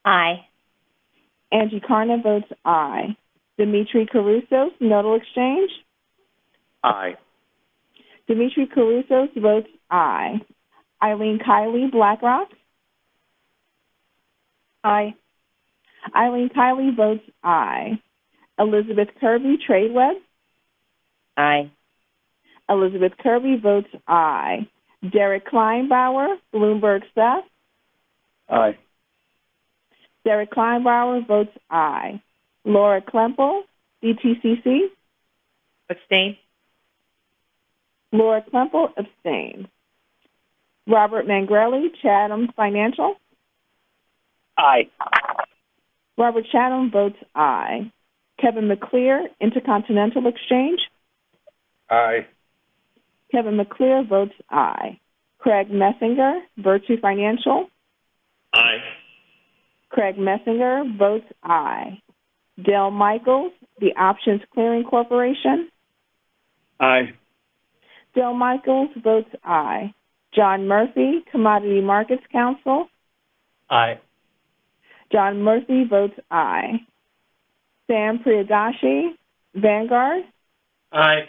Aye. Angie Karna votes aye. Dimitri Carusos, Nodal Exchange. Aye. Dimitri Carusos votes aye. Eileen Kiley, BlackRock. Aye. Eileen Kiley votes aye. Elizabeth Kirby, TradeWeb. Aye. Elizabeth Kirby votes aye. Derek Kleinbauer, Bloomberg Stuff. Aye. Derek Kleinbauer votes aye. Laura Klempel, DTCC. Abstain. Laura Klempel abstains. Robert Mangrelli, Chatham Financial. Aye. Robert Chatham votes aye. Kevin McClear, Intercontinental Exchange. Aye. Kevin McClear votes aye. Craig Messinger, Virtue Financial. Aye. Craig Messinger votes aye. Dale Michaels, the Options Clearing Corporation. Aye. Dale Michaels votes aye. John Murphy, Commodity Markets Council. Aye. John Murphy votes aye. Sam Priyadashi, Vanguard. Aye.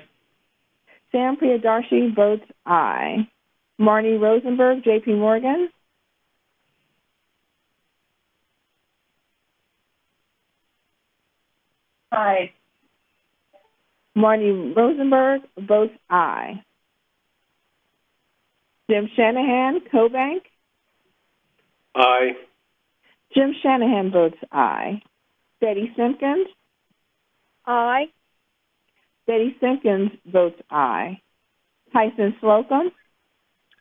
Sam Priyadashi votes aye. Marnie Rosenberg, J.P. Morgan. Aye. Marnie Rosenberg votes aye. Jim Shanahan, CoBank. Aye. Jim Shanahan votes aye. Betty Simpkins. Aye. Betty Simpkins votes aye. Tyson Slocum.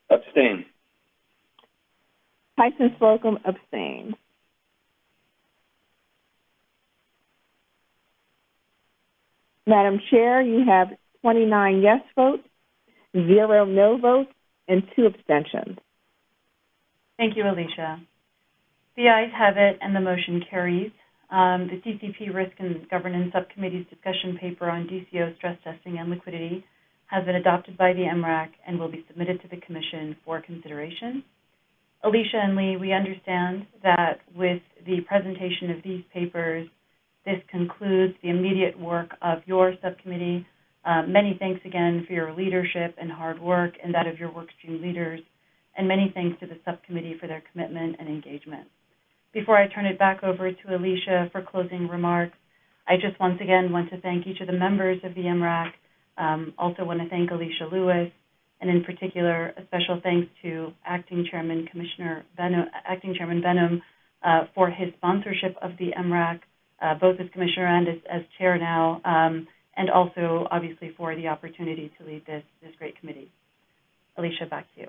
Abstain. Tyson Slocum abstains. Madam Chair, you have 29 yes votes, 0 no votes, and 2 abstentions. Thank you, Alicia. The ayes have it, and the motion carries. The CCP Risk and Governance Subcommittee's discussion paper on DCO stress testing and liquidity has been adopted by the MRAC and will be submitted to the Commission for consideration. Alicia and Lee, we understand that with the presentation of these papers, this concludes the immediate work of your subcommittee. Many thanks again for your leadership and hard work and that of your workstream leaders, and many thanks to the subcommittee for their commitment and engagement. Before I turn it back over to Alicia for closing remarks, I just once again want to thank each of the members of the MRAC. Also want to thank Alicia Lewis, and in particular, a special thanks to Acting Chairman Benham for his sponsorship of the MRAC, both as commissioner and as chair now. and also, obviously, for the opportunity to lead this great committee. Alicia, back to you.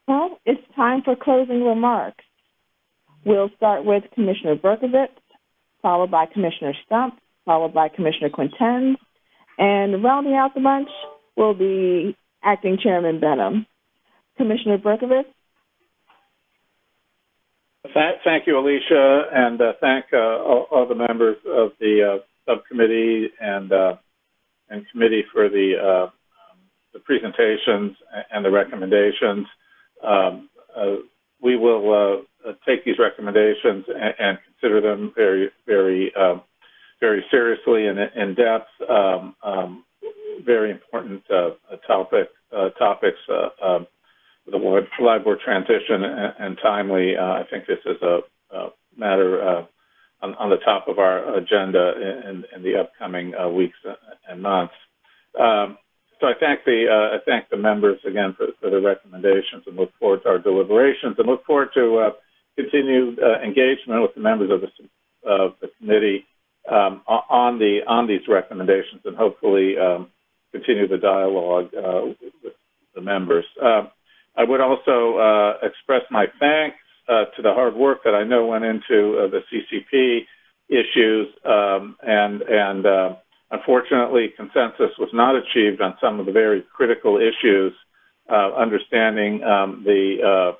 Well, it's time for closing remarks. We'll start with Commissioner Berkovitz, followed by Commissioner Stump, followed by Commissioner Quintens, and rounding out the bunch will be Acting Chairman Benham. Commissioner Berkovitz. Thank you, Alicia, and thank all the members of the subcommittee and committee for the presentations and the recommendations. We will take these recommendations and consider them very, very, very seriously and in depth. Very important topics. The LIBOR transition and timely. I think this is a matter on the top of our agenda in the upcoming weeks and months. So I thank the members again for the recommendations and look forward to our deliberations and look forward to continued engagement with the members of the committee on these recommendations and hopefully continue the dialogue with the members. I would also express my thanks to the hard work that I know went into the CCP issues, and unfortunately, consensus was not achieved on some of the very critical issues. Understanding the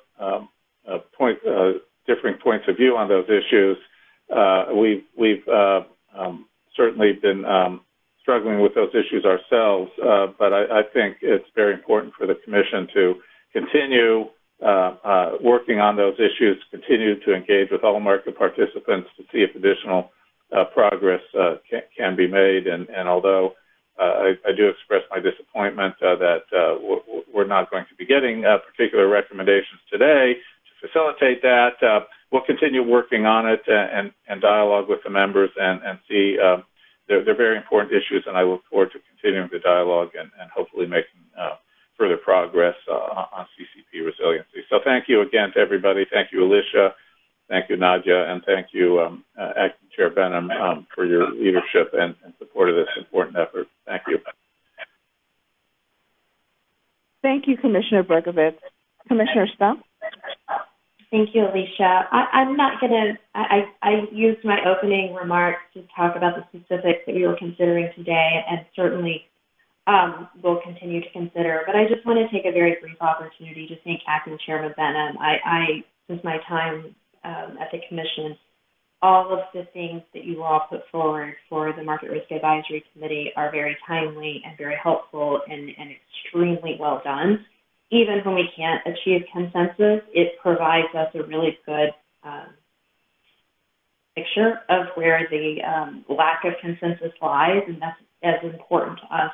differing points of view on those issues, we've certainly been struggling with those issues ourselves, but I think it's very important for the Commission to continue working on those issues, continue to engage with all market participants to see if additional progress can be made. And although I do express my disappointment that we're not going to be getting particular recommendations today to facilitate that, we'll continue working on it and dialogue with the members and see. They're very important issues, and I look forward to continuing the dialogue and hopefully making further progress on CCP resiliency. So thank you again to everybody. Thank you, Alicia. Thank you, Nadia. And thank you, Acting Chair Benham, for your leadership and support of this important effort. Thank you. Thank you, Commissioner Berkovitz. Commissioner Stump? Thank you, Alicia. I'm not going to, I used my opening remarks to talk about the specifics that we were considering today, and certainly we'll continue to consider. But I just want to take a very brief opportunity to thank Acting Chairman Benham. Since my time at the Commission, all of the things that you all put forward for the Market Risk Advisory Committee are very timely and very helpful and extremely well done. Even when we can't achieve consensus, it provides us a really good picture of where the lack of consensus lies, and that's as important to us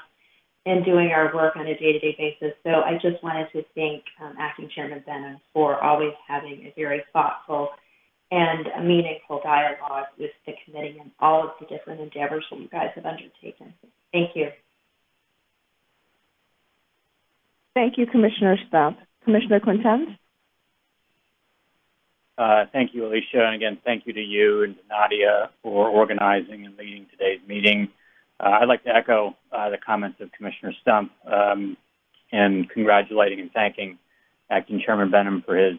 in doing our work on a day-to-day basis. So I just wanted to thank Acting Chairman Benham for always having a very thoughtful and a meaningful dialogue with the committee and all of the different endeavors that you guys have undertaken. Thank you. Thank you, Commissioner Stump. Commissioner Quintens? Thank you, Alicia. And again, thank you to you and to Nadia for organizing and leading today's meeting. I'd like to echo the comments of Commissioner Stump and congratulating and thanking Acting Chairman Benham for his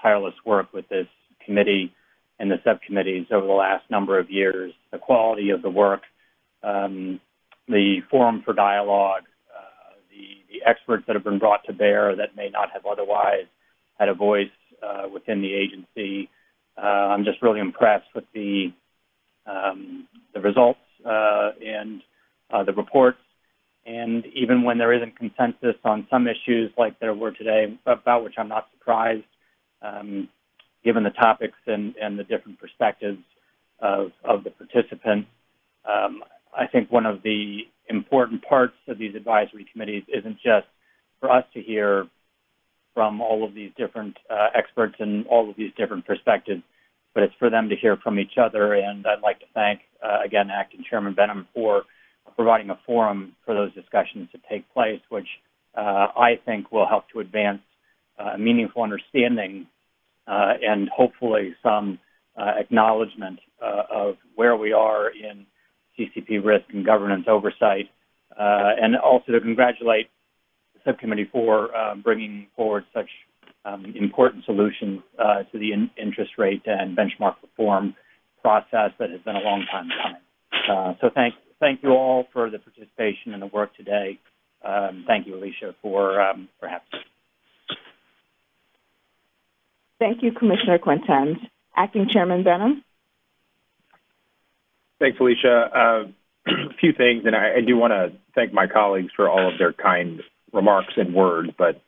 tireless work with this committee and the subcommittees over the last number of years. The quality of the work, the forum for dialogue, the experts that have been brought to bear that may not have otherwise had a voice within the agency. I'm just really impressed with the results and the reports. And even when there isn't consensus on some issues like there were today, about which I'm not surprised, given the topics and the different perspectives of the participants, I think one of the important parts of these advisory committees isn't just for us to hear from all of these different experts and all of these different perspectives, but it's for them to hear from each other. And I'd like to thank, again, Acting Chairman Benham for providing a forum for those discussions to take place, which I think will help to advance a meaningful understanding and hopefully some acknowledgement of where we are in CCP risk and governance oversight, and also to congratulate the subcommittee for bringing forward such important solutions to the interest rate and benchmark reform process that has been a long time coming. So thank you all for the participation and the work today. Thank you, Alicia, for having us. Thank you, Commissioner Quintens. Acting Chairman Benham. Thanks, Alicia. A few things, and I do want to thank my colleagues for all of their kind remarks and words, but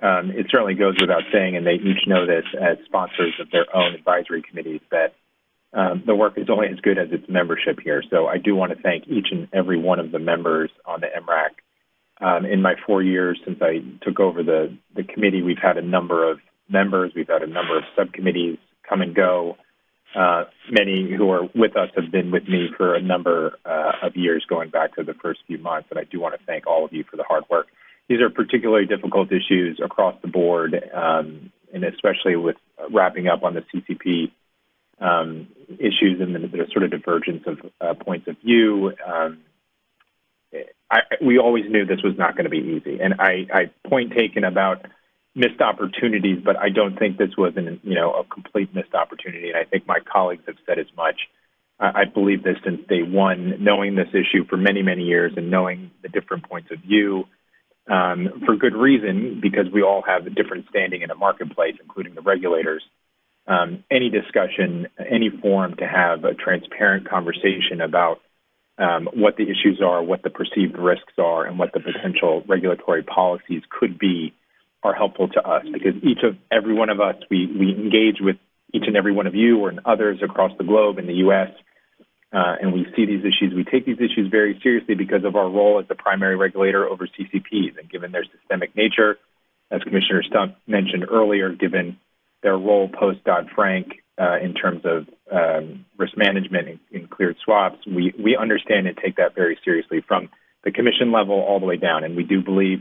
it certainly goes without saying, and they each know this as sponsors of their own advisory committees, that the work is only as good as its membership here. So I do want to thank each and every one of the members on the MRAC. In my 4 years since I took over the committee, we've had a number of members, we've had a number of subcommittees come and go. Many who are with us have been with me for a number of years, going back to the first few months, and I do want to thank all of you for the hard work. These are particularly difficult issues across the board, and especially with wrapping up on the CCP issues and the sort of divergence of points of view. We always knew this was not going to be easy, and I point taken about missed opportunities, but I don't think this was a complete missed opportunity, and I think my colleagues have said as much. I believe this since day one, knowing this issue for many, many years and knowing the different points of view, for good reason, because we all have a different standing in a marketplace, including the regulators. Any discussion, any forum to have a transparent conversation about what the issues are, what the perceived risks are, and what the potential regulatory policies could be are helpful to us, because every one of us, we engage with each and every one of you and others across the globe in the U.S., and we see these issues. We take these issues very seriously because of our role as the primary regulator over CCPs, and given their systemic nature, as Commissioner Stump mentioned earlier, given their role post-Dodd-Frank in terms of risk management in cleared swaps, we understand and take that very seriously from the commission level all the way down, and we do believe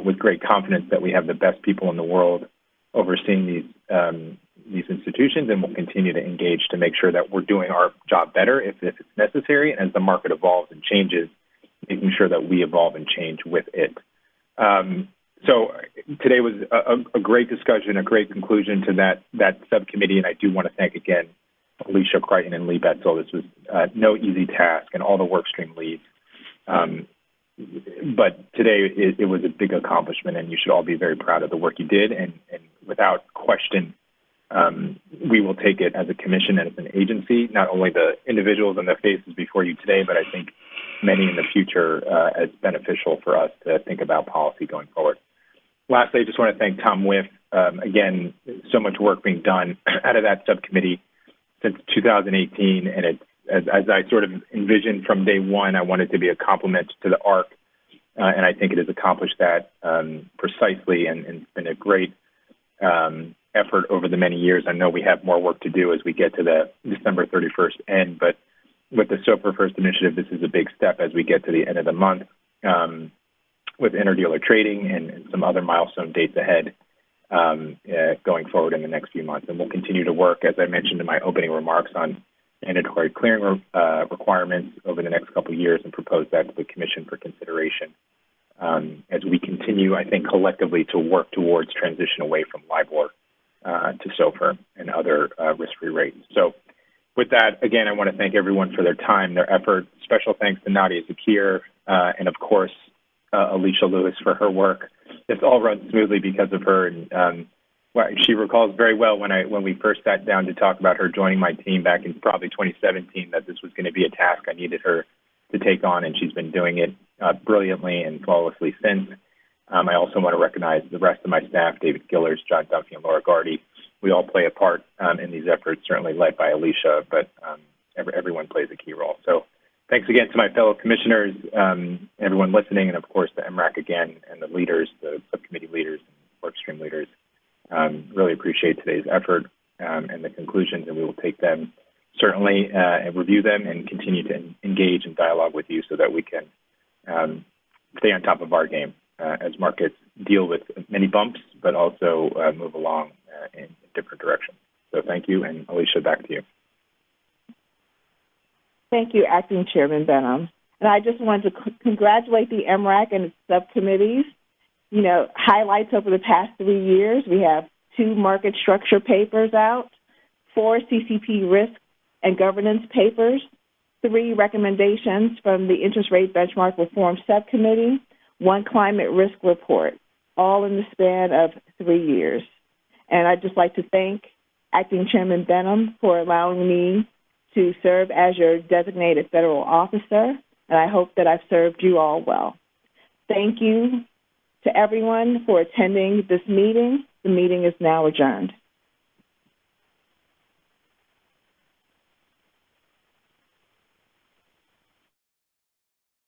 with great confidence that we have the best people in the world overseeing these institutions, and we'll continue to engage to make sure that we're doing our job better if it's necessary, and as the market evolves and changes, making sure that we evolve and change with it. So today was a great discussion, a great conclusion to that subcommittee, and I do want to thank again Alicia Crichton and Lee Betzel. This was no easy task, and all the workstream leads. But today it was a big accomplishment, and you should all be very proud of the work you did. And without question, we will take it as a commission and as an agency, not only the individuals and their faces before you today, but I think many in the future as beneficial for us to think about policy going forward. Lastly, I just want to thank Tom Whiff. Again, so much work being done out of that subcommittee since 2018, and it's, as I sort of envisioned from day one, I wanted to be a complement to the ARC, and I think it has accomplished that precisely, and it's been a great effort over the many years. I know we have more work to do as we get to the December 31st end, but with the SOFR First initiative, this is a big step as we get to the end of the month with interdealer trading and some other milestone dates ahead going forward in the next few months. And we'll continue to work, as I mentioned in my opening remarks, on mandatory clearing requirements over the next couple of years and propose that to the Commission for consideration as we continue, I think, collectively to work towards transition away from LIBOR to SOFR and other risk-free rates. So with that, again, I want to thank everyone for their time, their effort. Special thanks to Nadia Zakir and, of course, Alicia Lewis for her work. This all runs smoothly because of her. And she recalls very well when we first sat down to talk about her joining my team back in probably 2017 that this was going to be a task I needed her to take on, and she's been doing it brilliantly and flawlessly since. I also want to recognize the rest of my staff, David Gillers, John Duffy, and Laura Gardy. We all play a part in these efforts, certainly led by Alicia, but everyone plays a key role. So thanks again to my fellow commissioners, everyone listening, and of course the MRAC again, and the leaders, the subcommittee leaders, and workstream leaders. Really appreciate today's effort and the conclusions, and we will take them certainly and review them and continue to engage and dialogue with you so that we can stay on top of our game as markets deal with many bumps, but also move along in different directions. So thank thank you. And Alicia, back to you. Thank you, Acting Chairman Benham. And I just wanted to congratulate the MRAC and its subcommittees. You know, highlights over the past 3 years, we have 2 market structure papers out, 4 CCP risk and governance papers, 3 recommendations from the Interest Rate Benchmark Reform Subcommittee, 1 climate risk report, all in the span of 3 years. And I'd just like to thank Acting Chairman Benham for allowing me to serve as your designated federal officer, and I hope that I've served you all well. Thank you to everyone for attending this meeting. The meeting is now adjourned.